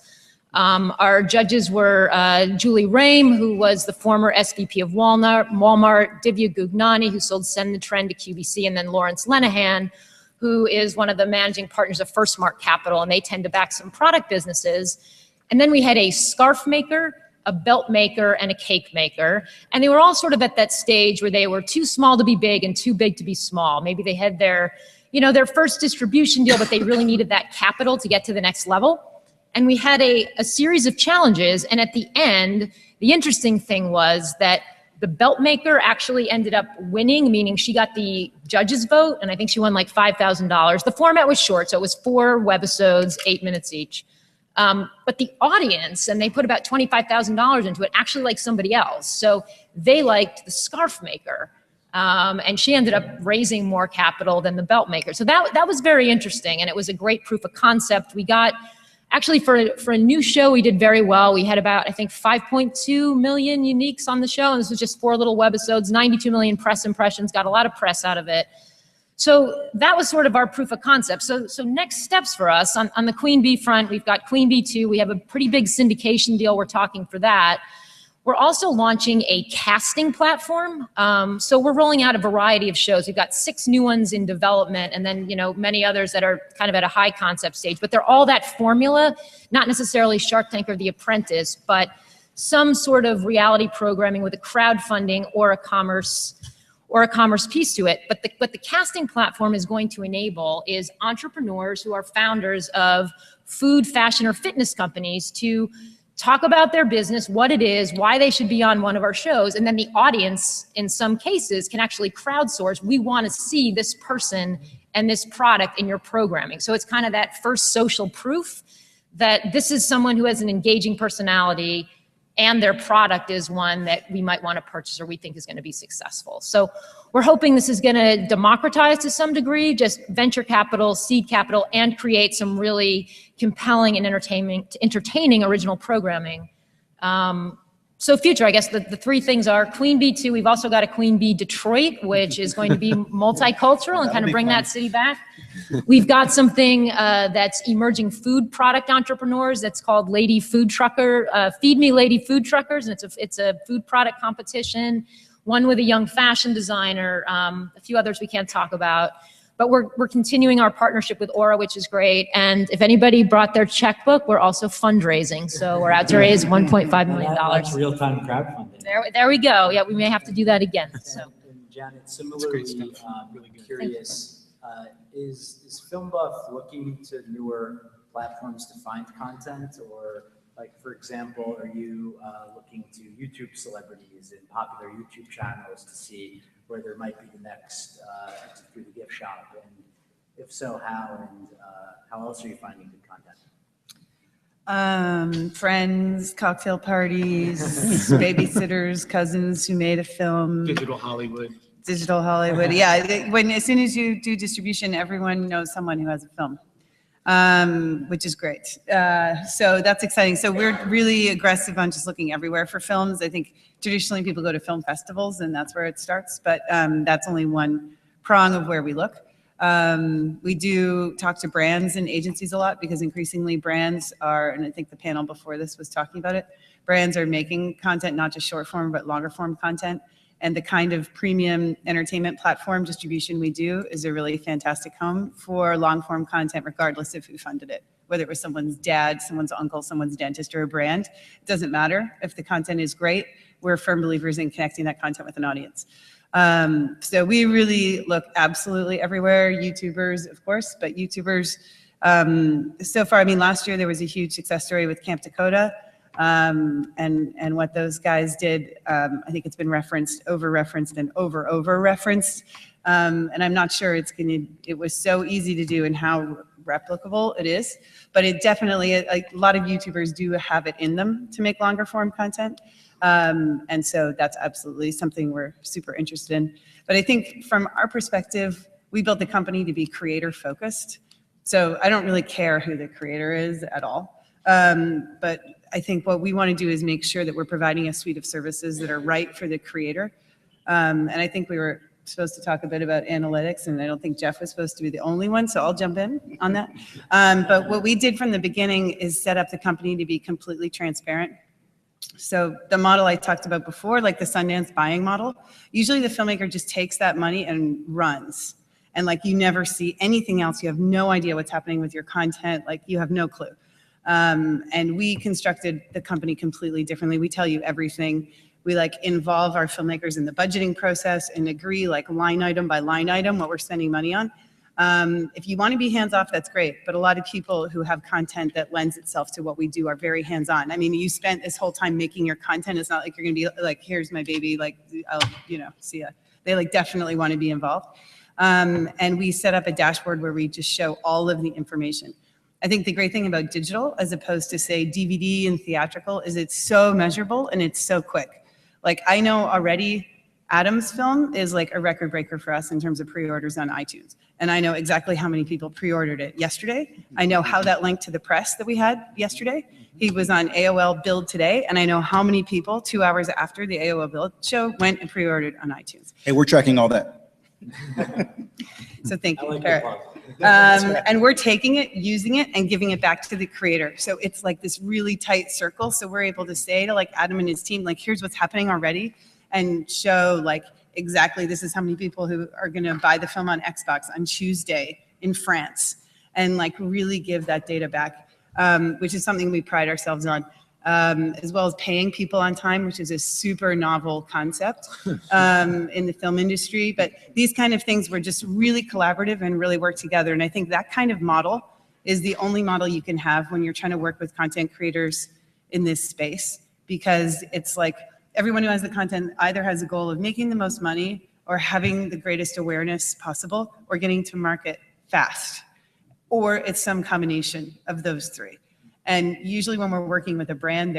S7: Our judges were Julie Rame, who was the former SVP of Walmart, Divya Gugnani, who sold Send the Trend to QVC, and then Lawrence Lenehan, who is one of the managing partners of First Mark Capital, and they tend to back some product businesses. And then we had a scarf maker, a belt maker, and a cake maker. And they were all sort of at that stage where they were too small to be big and too big to be small. Maybe they had their, their first distribution deal, but they really needed that capital to get to the next level. And we had a series of challenges. And at the end, the interesting thing was that the belt maker actually ended up winning, meaning she got the judge's vote, and I think she won like $5,000. The format was short, so it was 4 webisodes, 8 minutes each. But the audience, and they put about $25,000 into it, actually liked somebody else. So they liked the scarf maker. And she ended up raising more capital than the belt maker. So that was very interesting, and it was a great proof of concept. We got, actually for a new show, we did very well. We had about, I think, 5.2 million uniques on the show, and this was just 4 little webisodes, 92 million press impressions, got a lot of press out of it. So that was sort of our proof of concept. So next steps for us on the Queen Bee front, we've got Queen Bee 2. We have a pretty big syndication deal. We're talking for that. We're also launching a casting platform. So we're rolling out a variety of shows. We've got 6 new ones in development, and then many others that are kind of at a high concept stage. But they're all that formula, not necessarily Shark Tank or The Apprentice, but some sort of reality programming with a crowdfunding or a commerce piece to it. But what the casting platform is going to enable is entrepreneurs who are founders of food, fashion, or fitness companies to talk about their business, what it is, why they should be on one of our shows, and then the audience, in some cases, can actually crowdsource. We want to see this person and this product in your programming. So it's kind of that first social proof that this is someone who has an engaging personality and their product is one that we might want to purchase or we think is going to be successful. So we're hoping this is going to democratize to some degree, just venture capital, seed capital, and create some really compelling and entertaining original programming. So future, I guess the 3 things are Queen Bee 2. We've also got a Queen Bee Detroit, which is going to be multicultural and kind of bring that city back. We've got something that's emerging food product entrepreneurs that's called Lady Food Trucker, Feed Me Lady Food Truckers, and it's a food product competition, one with a young fashion designer, a few others we can't talk about. But we're continuing our partnership with Aura, which is great. And if anybody brought their checkbook, we're also fundraising. So we're out to raise $1.5 million.
S1: That's real-time crowdfunding.
S7: There we go. Yeah, we may have to do that again. So.
S1: And Janet, similarly, curious, is FilmBuff looking to newer platforms to find content? Or, like, for example, are you looking to YouTube celebrities and popular YouTube channels to see where there might be the next exit through the gift shop? And if so, how? And how else are you finding good content?
S6: Friends, cocktail parties, babysitters, cousins who made a film.
S5: Digital Hollywood.
S6: Digital Hollywood. Yeah, as soon as you do distribution, everyone knows someone who has a film, which is great. So that's exciting. So we're really aggressive on just looking everywhere for films. I think traditionally people go to film festivals and that's where it starts, but that's only one prong of where we look. We do talk to brands and agencies a lot because increasingly brands are, and I think the panel before this was talking about it, brands are making content, not just short form, but longer form content. And the kind of premium entertainment platform distribution we do is a really fantastic home for long form content, regardless of who funded it. Whether it was someone's dad, someone's uncle, someone's dentist, or a brand, it doesn't matter. If the content is great, we're firm believers in connecting that content with an audience. So we really look absolutely everywhere. YouTubers, of course, but YouTubers, so far, I mean, last year there was a huge success story with Camp Dakota. And what those guys did, I think it's been referenced, over-referenced, and over-referenced. And I'm not sure it was so easy to do and how replicable it is, but it definitely, a lot of YouTubers do have it in them to make longer form content. And so that's absolutely something we're super interested in. But I think from our perspective, we built the company to be creator focused. So I don't really care who the creator is at all. But I think what we want to do is make sure that we're providing a suite of services that are right for the creator. And I think we were supposed to talk a bit about analytics, and I don't think Jeff was supposed to be the only one, so I'll jump in on that. But what we did from the beginning is set up the company to be completely transparent. So the model I talked about before, like the Sundance buying model, usually the filmmaker just takes that money and runs. And like you never see anything else. You have no idea what's happening with your content. Like you have no clue. And we constructed the company completely differently. We tell you everything. We like involve our filmmakers in the budgeting process and agree like line item by line item what we're spending money on. If you want to be hands-off, that's great. But a lot of people who have content that lends itself to what we do are very hands-on. I mean, you spent this whole time making your content. It's not like you're going to be like, here's my baby, like, I'll, see ya. They like definitely want to be involved. And we set up a dashboard where we just show all of the information. I think the great thing about digital, as opposed to say DVD and theatrical, is it's so measurable and it's so quick. Like I know already Adam's film is like a record breaker for us in terms of pre-orders on iTunes. And I know exactly how many people pre-ordered it yesterday. I know how that linked to the press that we had yesterday. He was on AOL Build today, and I know how many people 2 hours after the AOL Build show went and pre-ordered on iTunes.
S2: Hey, we're tracking all that.
S6: So thank you,
S1: I like
S6: Barrett.
S1: the
S6: And we're taking it, using it, and giving it back to the creator. So it's like this really tight circle. So we're able to say to like Adam and his team, like, here's what's happening already, and show like exactly this is how many people who are going to buy the film on Xbox on Tuesday in France, and like really give that data back, which is something we pride ourselves on. As well as paying people on time, which is a super novel concept in the film industry. But these kind of things were just really collaborative and really work together. And I think that kind of model is the only model you can have when you're trying to work with content creators in this space, because it's like everyone who has the content either has a goal of making the most money or having the greatest awareness possible or getting to market fast, or it's some combination of those three. And usually when we're working with a brand,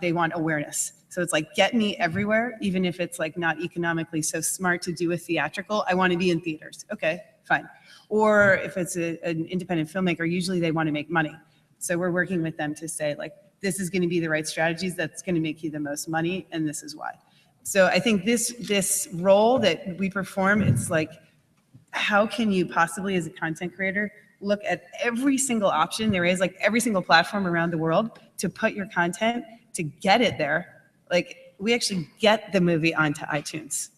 S6: they want awareness. So it's like, get me everywhere, even if it's like not economically so smart to do a theatrical. I want to be in theaters. Okay, fine. Or if it's an independent filmmaker, usually they want to make money. So we're working with them to say like, this is going to be the right strategies that's going to make you the most money, and this is why. So I think this role that we perform, it's like, how can you possibly as a content creator look at every single option there is, like every single platform around the world to put your content, to get it there. Like we actually get the movie onto iTunes.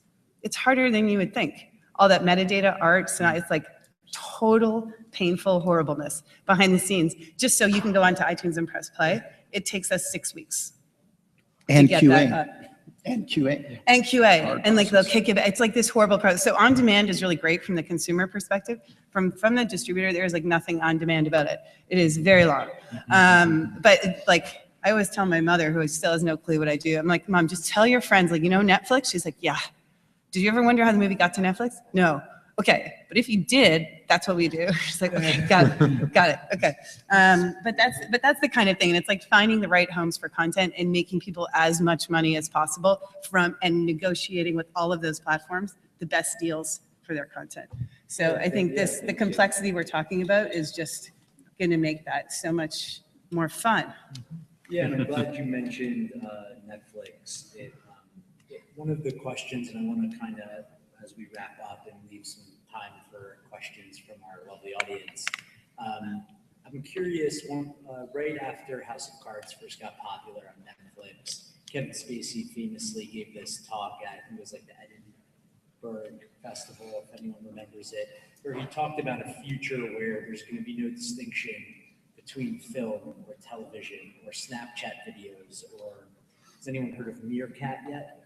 S6: It's harder than you would think. All that metadata, art, so it's like total painful horribleness behind the scenes. Just so you can go onto iTunes and press play, it takes us 6 weeks.
S2: And
S6: get that
S2: QA.
S6: up.
S2: And QA.
S6: And QA,
S2: Hard
S6: and like they'll
S2: process.
S6: kick it back. It's like this horrible process. So on demand is really great from the consumer perspective. From the distributor, there's like nothing on demand about it. It is very long. But like I always tell my mother, who still has no clue what I do, I'm like, Mom, just tell your friends, like, Netflix? She's like, yeah. Did you ever wonder how the movie got to Netflix? No. Okay, but if you did, that's what we do. She's like, okay, got it, okay. But that's the kind of thing, and it's like finding the right homes for content and making people as much money as possible and negotiating with all of those platforms the best deals for their content. So I think the complexity we're talking about is just going to make that so much more fun.
S1: Yeah, and I'm glad you mentioned Netflix. One of the questions, and I want to kind of, as we wrap up and leave some time for questions from our lovely audience, I'm curious, right after House of Cards first got popular on Netflix, Kevin Spacey famously gave this talk at, it was like the Edinburgh Festival, if anyone remembers it, where he talked about a future where there's going to be no distinction between film or television or Snapchat videos, or has anyone heard of Meerkat yet?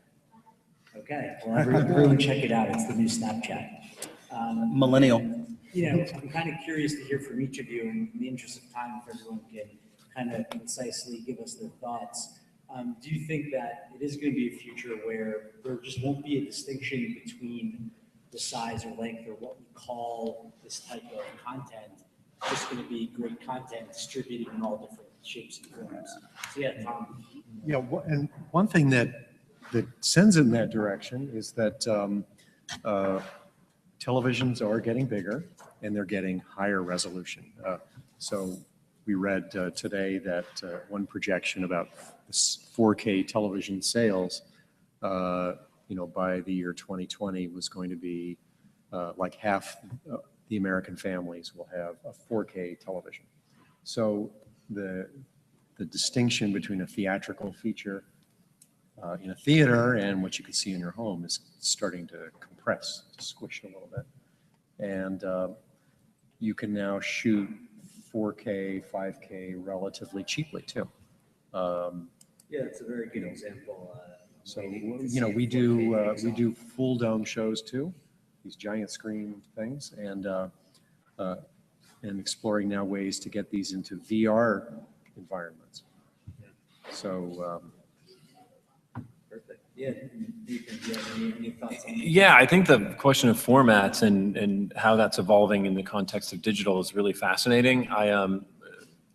S1: Okay, well, everyone check it out. It's the new Snapchat.
S2: Millennial.
S1: I'm kind of curious to hear from each of you, and in the interest of time, if everyone can kind of concisely give us their thoughts. Do you think that it is going to be a future where there just won't be a distinction between the size or length or what we call this type of content? It's just going to be great content distributed in all different shapes and forms. So yeah, Tom.
S3: Yeah, and one thing that sends in that direction is that televisions are getting bigger and they're getting higher resolution. So we read today that one projection about 4K television sales by the year 2020 was going to be like half the American families will have a 4K television. So the distinction between a theatrical feature in a theater and what you can see in your home is starting to compress, squish a little bit. And you can now shoot 4K, 5K relatively cheaply too.
S1: Yeah, it's a very good example.
S3: So, we do full dome shows too, these giant screen things, and exploring now ways to get these into VR environments. So,
S1: Perfect. Yeah, Ethan, do you have any thoughts on that?
S4: Yeah, I think the question of formats and how that's evolving in the context of digital is really fascinating.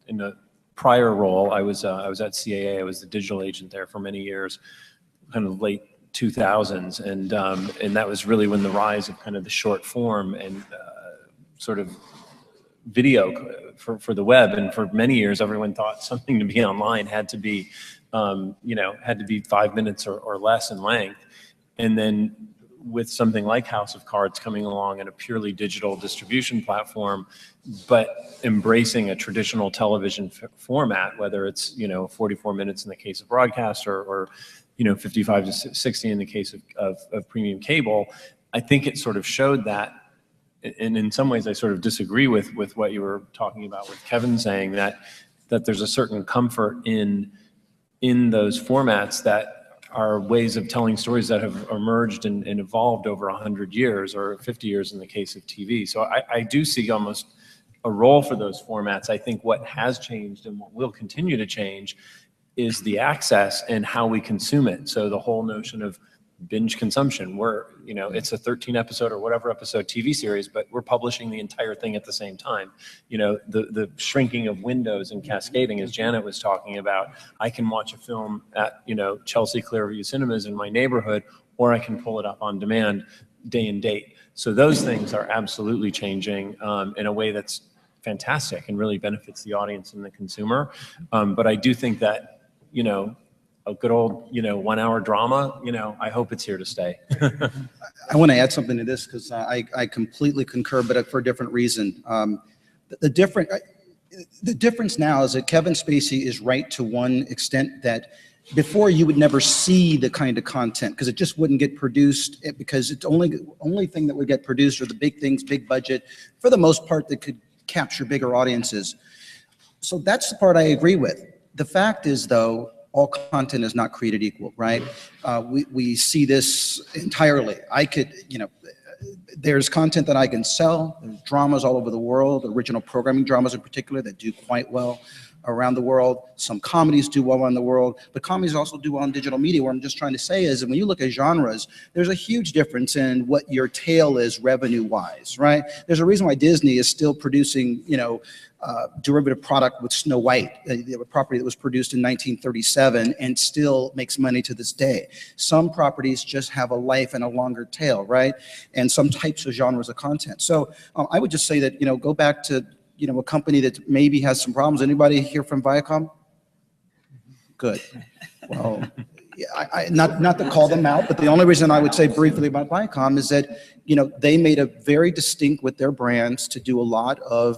S4: In a prior role, I was at CAA. I was the digital agent there for many years, kind of late 2000s, and that was really when the rise of kind of the short form and sort of video for the web. And for many years, everyone thought something to be online had to be 5 minutes or less in length. And then with something like House of Cards coming along and a purely digital distribution platform, but embracing a traditional television format, whether it's 44 minutes in the case of broadcast or 55 to 60 in the case of premium cable, I think it sort of showed that. And in some ways, I sort of disagree with what you were talking about with Kevin saying that there's a certain comfort in those formats that are ways of telling stories that have emerged and evolved over 100 years or 50 years in the case of TV. So I do see almost a role for those formats. I think what has changed and what will continue to change is the access and how we consume it. So the whole notion of binge consumption, where it's a 13 episode or whatever episode TV series, but we're publishing the entire thing at the same time. The shrinking of windows and cascading, as Janet was talking about. I can watch a film at Chelsea Clearview Cinemas in my neighborhood, or I can pull it up on demand day and date. So those things are absolutely changing in a way that's fantastic and really benefits the audience and the consumer. But I do think that a good old, 1 hour drama, I hope it's here to stay.
S2: I want to add something to this because I completely concur, but for a different reason. The difference now is that Kevin Spacey is right to one extent that before you would never see the kind of content because it just wouldn't get produced because it's only thing that would get produced are the big things, big budget, for the most part that could capture bigger audiences. So that's the part I agree with. The fact is, though, all content is not created equal, right? We see this entirely. There's content that I can sell. There's dramas all over the world, original programming dramas in particular that do quite well around the world. Some comedies do well around the world, but comedies also do well in digital media. What I'm just trying to say is that when you look at genres, there's a huge difference in what your tail is revenue-wise, right? There's a reason why Disney is still producing, derivative product with Snow White, a property that was produced in 1937 and still makes money to this day. Some properties just have a life and a longer tail, right? And some types of genres of content. So I would just say that, go back to, a company that maybe has some problems. Anybody here from Viacom? Good. Well, not to call them out, but the only reason I would say briefly about Viacom is that, they made a very distinct with their brands to do a lot of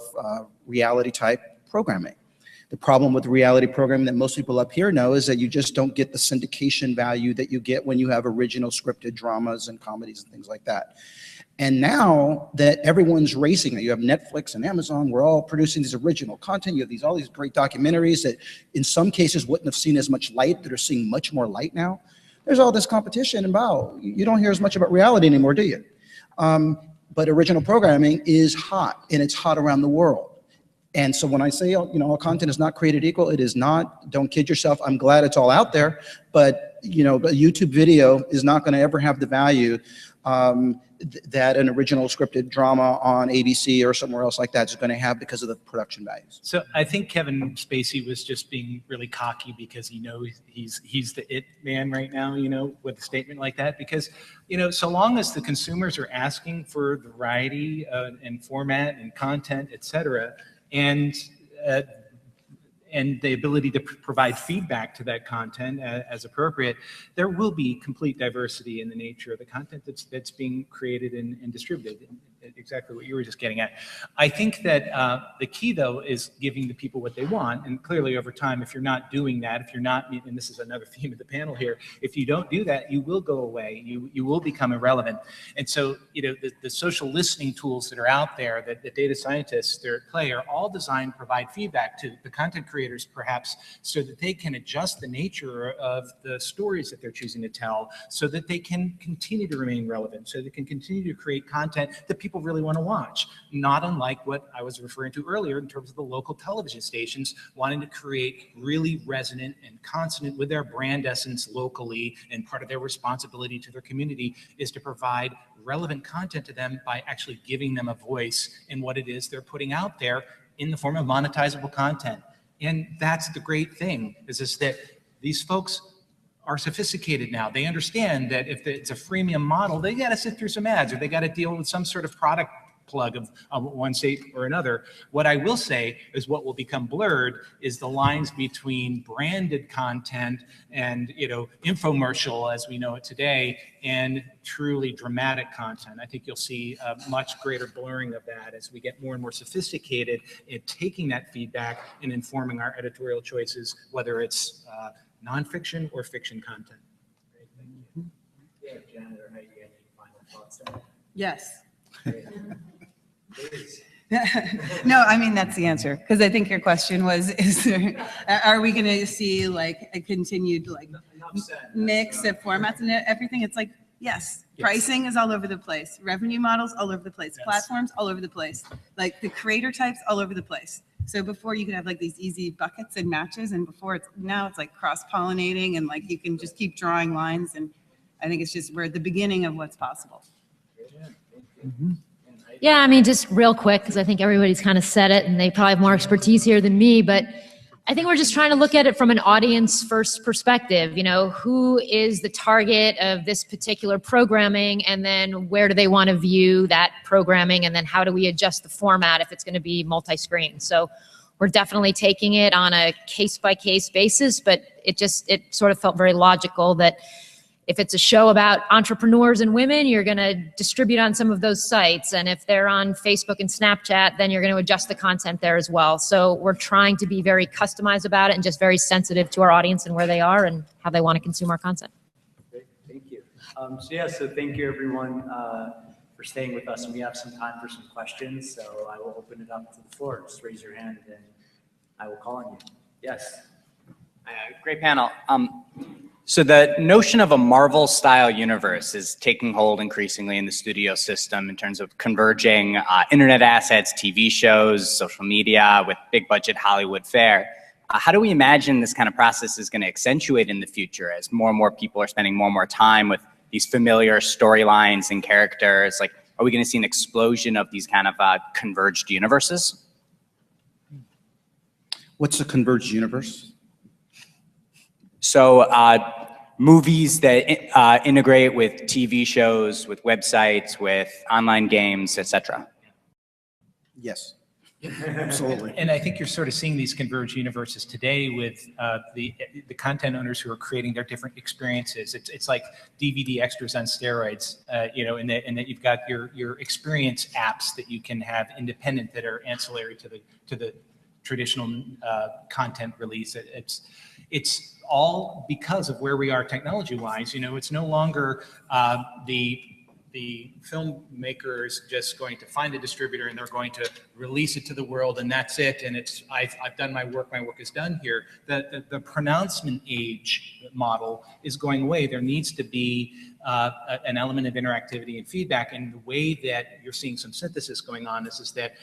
S2: reality type programming. The problem with reality programming that most people up here know is that you just don't get the syndication value that you get when you have original scripted dramas and comedies and things like that. And now that everyone's racing, you have Netflix and Amazon, we're all producing this original content. You have all these great documentaries that in some cases wouldn't have seen as much light, that are seeing much more light now. There's all this competition and wow, you don't hear as much about reality anymore, do you? But original programming is hot and it's hot around the world. And so when I say, all content is not created equal, it is not. Don't kid yourself. I'm glad it's all out there, but a YouTube video is not going to ever have the value that an original scripted drama on ABC or somewhere else like that is going to have because of the production values.
S5: So I think Kevin Spacey was just being really cocky because he knows he's the it man right now, with a statement like that. Because, so long as the consumers are asking for variety and format and content, et cetera, and and the ability to provide feedback to that content as appropriate, there will be complete diversity in the nature of the content that's being created and distributed. Exactly what you were just getting at. I think that the key, though, is giving the people what they want. And clearly, over time, if you're not doing that, if you're not, and this is another theme of the panel here, if you don't do that, you will go away. You will become irrelevant. And so, the social listening tools that are out there, that the data scientists that are at play, are all designed to provide feedback to the content creators, perhaps, so that they can adjust the nature of the stories that they're choosing to tell, so that they can continue to remain relevant, so they can continue to create content that people really want to watch, not unlike what I was referring to earlier in terms of the local television stations wanting to create really resonant and consonant with their brand essence locally, and part of their responsibility to their community is to provide relevant content to them by actually giving them a voice in what it is they're putting out there in the form of monetizable content. And that's the great thing, is that these folks are sophisticated now. They understand that if it's a freemium model, they got to sit through some ads, or they got to deal with some sort of product plug of one state or another. What I will say is what will become blurred is the lines between branded content and, infomercial as we know it today, and truly dramatic content. I think you'll see a much greater blurring of that as we get more and more sophisticated in taking that feedback and informing our editorial choices, whether it's nonfiction or fiction content.
S1: Great, thank you. Yeah, Janet or Heidi, any final thoughts there?
S6: Yes.
S1: Please.
S6: No, I mean, that's the answer. Because I think your question was, are we going to see like a continued mix of formats and everything? It's like, yes. Pricing is all over the place. Revenue models all over the place.
S5: Yes.
S6: Platforms all over the place. Like the creator types all over the place. So before you could have like these easy buckets and matches, and now it's like cross-pollinating, and like you can just keep drawing lines. And I think it's just, we're at the beginning of what's possible.
S7: Yeah, I mean, just real quick, because I think everybody's kind of said it and they probably have more expertise here than me, but I think we're just trying to look at it from an audience first perspective. Who is the target of this particular programming, and then where do they want to view that programming, and then how do we adjust the format if it's going to be multi-screen? So we're definitely taking it on a case-by-case basis, but it sort of felt very logical that if it's a show about entrepreneurs and women, you're going to distribute on some of those sites. And if they're on Facebook and Snapchat, then you're going to adjust the content there as well. So we're trying to be very customized about it and just very sensitive to our audience and where they are and how they want to consume our content.
S1: Great, thank you. So thank you everyone for staying with us, and we have some time for some questions. So I will open it up to the floor. Just raise your hand and I will call on you. Yes.
S8: Great panel. So the notion of a Marvel-style universe is taking hold increasingly in the studio system in terms of converging internet assets, TV shows, social media with big-budget Hollywood fare. How do we imagine this kind of process is going to accentuate in the future as more and more people are spending more and more time with these familiar storylines and characters? Like, are we going to see an explosion of these kind of converged universes?
S2: What's a converged universe?
S8: So movies that integrate with TV shows, with websites, with online games, etc.
S2: Yes, absolutely.
S5: And I think you're sort of seeing these converged universes today with the content owners who are creating their different experiences. It's like DVD extras on steroids, in that you've got your experience apps that you can have independent that are ancillary to the traditional content release. It's all because of where we are technology-wise. It's no longer the filmmakers just going to find a distributor and they're going to release it to the world and that's it. And I've done my work is done here. The pronouncement age model is going away. There needs to be an element of interactivity and feedback. And the way that you're seeing some synthesis going on is that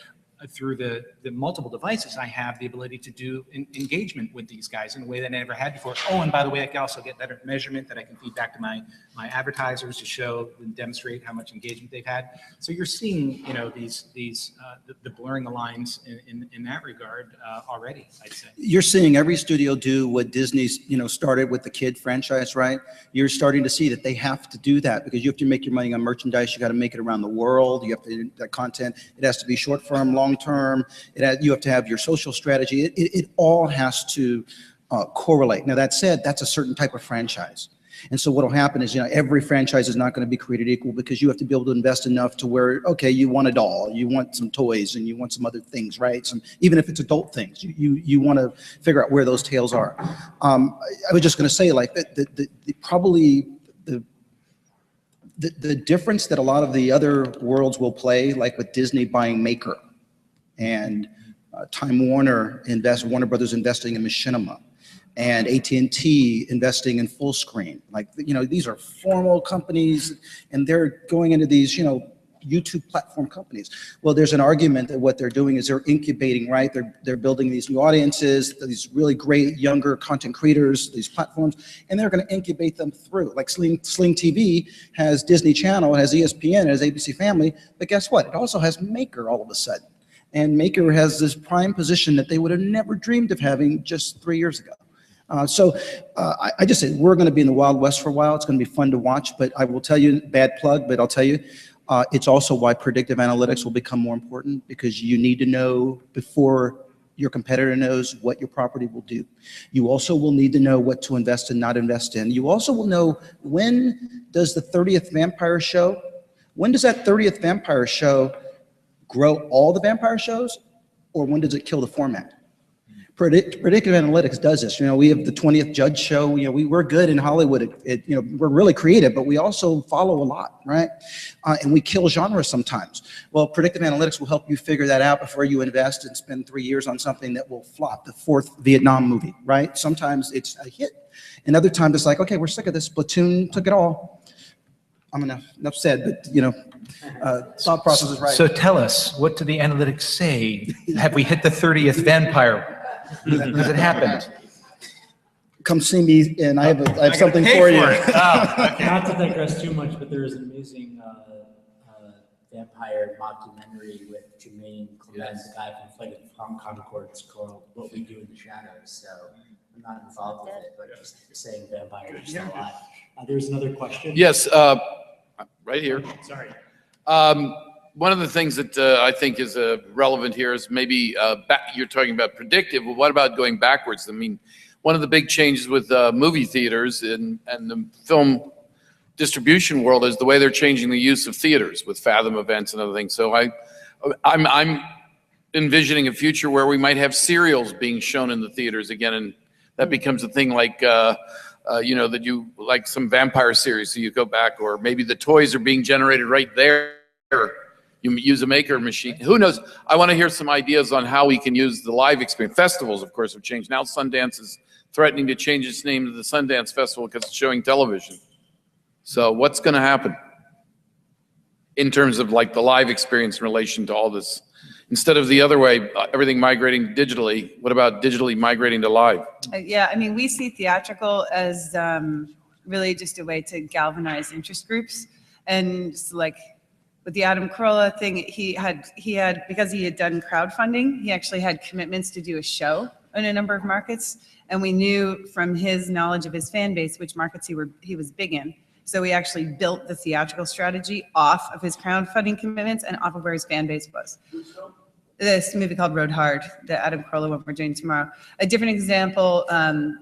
S5: through the multiple devices, I have the ability to do engagement with these guys in a way that I never had before. Oh, and by the way, I can also get better measurement that I can feed back to my advertisers to show and demonstrate how much engagement they've had. So you're seeing, the blurring the lines in that regard already, I'd say.
S2: You're seeing every studio do what Disney's, started with the Kid franchise, right? You're starting to see that they have to do that because you have to make your money on merchandise. You got to make it around the world. You have to, that content, it has to be short form, long long-term. You have to have your social strategy. It all has to correlate. Now, that said, that's a certain type of franchise. And so what will happen is, every franchise is not going to be created equal, because you have to be able to invest enough to where, okay, you want a doll, you want some toys, and you want some other things, right? Even if it's adult things, you want to figure out where those tails are. I was just going to say, like, probably the difference that a lot of the other worlds will play, like with Disney buying Maker and Time Warner Brothers investing in Machinima, and AT&T investing in Fullscreen. Like, these are formal companies, and they're going into these, YouTube platform companies. Well, there's an argument that what they're doing is they're incubating, right? They're building these new audiences, these really great younger content creators, these platforms, and they're going to incubate them through. Like Sling TV has Disney Channel, it has ESPN, it has ABC Family, but guess what? It also has Maker all of a sudden. And Maker has this prime position that they would have never dreamed of having just 3 years ago. I just say we're going to be in the Wild West for a while. It's going to be fun to watch, but I will tell you, bad plug, but I'll tell you, it's also why predictive analytics will become more important, because you need to know before your competitor knows what your property will do. You also will need to know what to invest and not invest in. You also will know, when does the 30th vampire show, when does that 30th vampire show grow all the vampire shows, or when does it kill the format? Predictive analytics does this. We have the 20th Judge Show. We're good in Hollywood. We're really creative, but we also follow a lot, right? And we kill genres sometimes. Well, predictive analytics will help you figure that out before you invest and spend 3 years on something that will flop, the 4th Vietnam movie, right? Sometimes it's a hit, and other times it's like, okay, we're sick of this. Platoon took it all. I'm enough said, but thought process is right.
S5: So tell us, what do the analytics say? Have we hit the 30th vampire? Has it happened?
S2: Come see me, and I have something for you.
S1: Not to digress too much, but there is an amazing vampire mockumentary with Jermaine Clement, the guy from Flight of Conchords, called What We Do in the Shadows. So I'm not involved with it, but just saying vampires are still alive. There's another question.
S9: Yes, right here.
S1: Sorry.
S9: One of the things that I think is relevant here is maybe you're talking about predictive. Well, what about going backwards? I mean, one of the big changes with movie theaters and the film distribution world is the way they're changing the use of theaters with Fathom events and other things. So I'm envisioning a future where we might have serials being shown in the theaters again, and that becomes a thing like that you like some vampire series, so you go back, or maybe the toys are being generated right there. You use a Maker machine. Who knows? I want to hear some ideas on how we can use the live experience. Festivals, of course, have changed. Now Sundance is threatening to change its name to the Sundance Festival because it's showing television. So what's going to happen in terms of like the live experience in relation to all this? Instead of the other way, everything migrating digitally, what about digitally migrating to live?
S6: Yeah, I mean, we see theatrical as really just a way to galvanize interest groups. And so, like, with the Adam Carolla thing, he had because he had done crowdfunding, he actually had commitments to do a show in a number of markets, and we knew from his knowledge of his fan base which markets he was big in. So we actually built the theatrical strategy off of his crowdfunding commitments and off of where his fan base was. This movie called Road Hard, the Adam Carolla one we're doing tomorrow. A different example,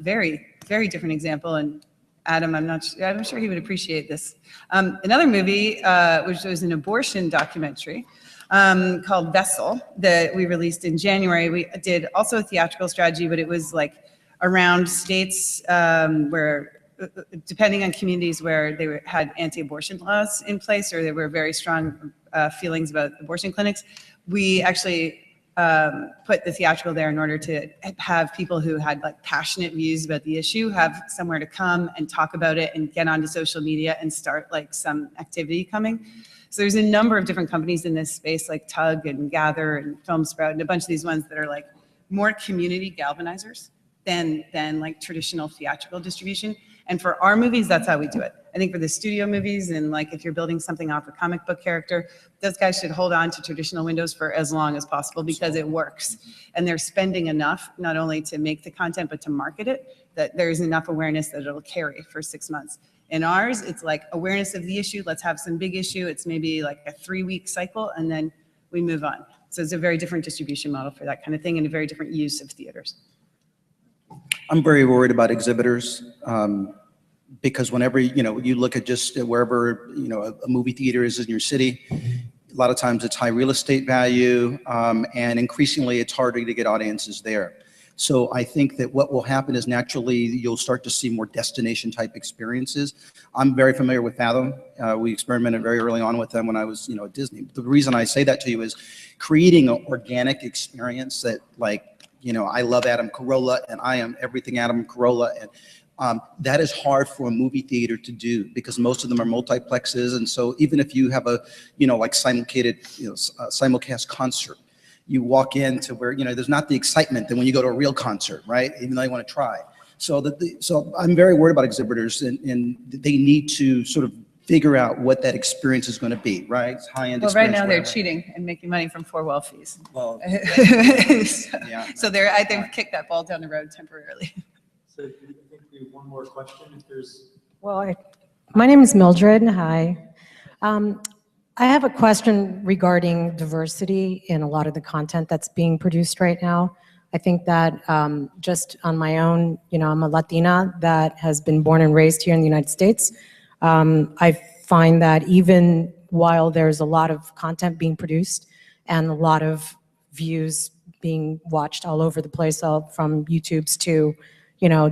S6: very, very different example, and Adam, I'm sure he would appreciate this. Another movie, which was an abortion documentary called Vessel that we released in January. We did also a theatrical strategy, but it was like around states where, depending on communities where they had anti-abortion laws in place, or there were very strong feelings about abortion clinics, we actually put the theatrical there in order to have people who had like passionate views about the issue have somewhere to come and talk about it and get onto social media and start like some activity coming. So there's a number of different companies in this space, like Tug and Gather and FilmSprout and a bunch of these ones that are like more community galvanizers than like traditional theatrical distribution. And for our movies, that's how we do it. I think for the studio movies, and like if you're building something off a comic book character, those guys should hold on to traditional windows for as long as possible because it works. And they're spending enough, not only to make the content, but to market it, that there's enough awareness that it'll carry for 6 months. In ours, it's like awareness of the issue. Let's have some big issue. It's maybe like a 3-week cycle, and then we move on. So it's a very different distribution model for that kind of thing and a very different use of theaters.
S2: I'm very worried about exhibitors, because whenever, you look at just wherever, a movie theater is in your city, a lot of times it's high real estate value, and increasingly it's harder to get audiences there. So I think that what will happen is naturally you'll start to see more destination type experiences. I'm very familiar with Fathom. We experimented very early on with them when I was, at Disney. The reason I say that to you is creating an organic experience that, like, I love Adam Carolla and I am everything Adam Carolla, and that is hard for a movie theater to do because most of them are multiplexes. And so even if you have a, like simulcast concert, you walk into where, there's not the excitement than when you go to a real concert, right? Even though you want to try. So so I'm very worried about exhibitors, and they need to sort of figure out what that experience is going to be, right? It's high-end
S6: Well, right
S2: experience,
S6: now they're
S2: whatever.
S6: cheating and making money from four-well fees.
S2: Well, yeah.
S6: So they've kicked that ball down the road temporarily.
S1: So I think we have one more question if there's.
S10: Well, my name is Mildred. Hi. I have a question regarding diversity in a lot of the content that's being produced right now. I think that just on my own, I'm a Latina that has been born and raised here in the United States. I find that even while there's a lot of content being produced and a lot of views being watched all over the place, from YouTube's to,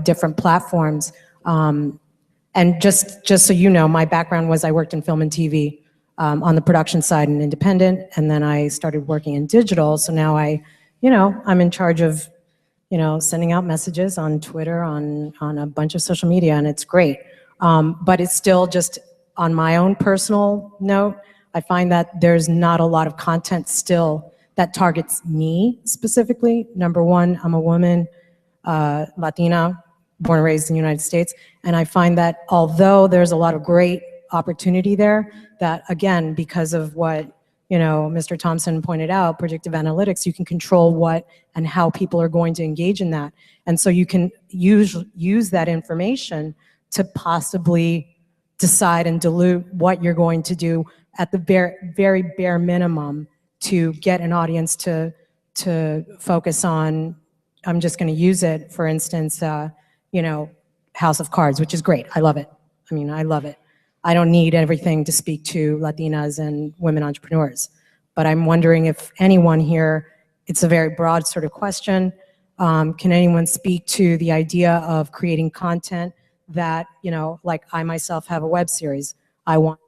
S10: different platforms. And just so you know, my background was I worked in film and TV on the production side and independent, and then I started working in digital. So now I'm in charge of, sending out messages on Twitter, on a bunch of social media, and it's great. But it's still just on my own personal note, I find that there's not a lot of content still that targets me specifically. Number one, I'm a woman, Latina, born and raised in the United States. And I find that although there's a lot of great opportunity there, that again, because of what, Mr. Thompson pointed out, predictive analytics, you can control what and how people are going to engage in that. And so you can use that information to possibly decide and dilute what you're going to do at the very bare minimum to get an audience to focus on. I'm just going to use it, for instance, House of Cards, which is great. I love it. I love it. I don't need everything to speak to Latinas and women entrepreneurs. But I'm wondering if anyone here, it's a very broad sort of question. Can anyone speak to the idea of creating content that, like I myself have a web series. I want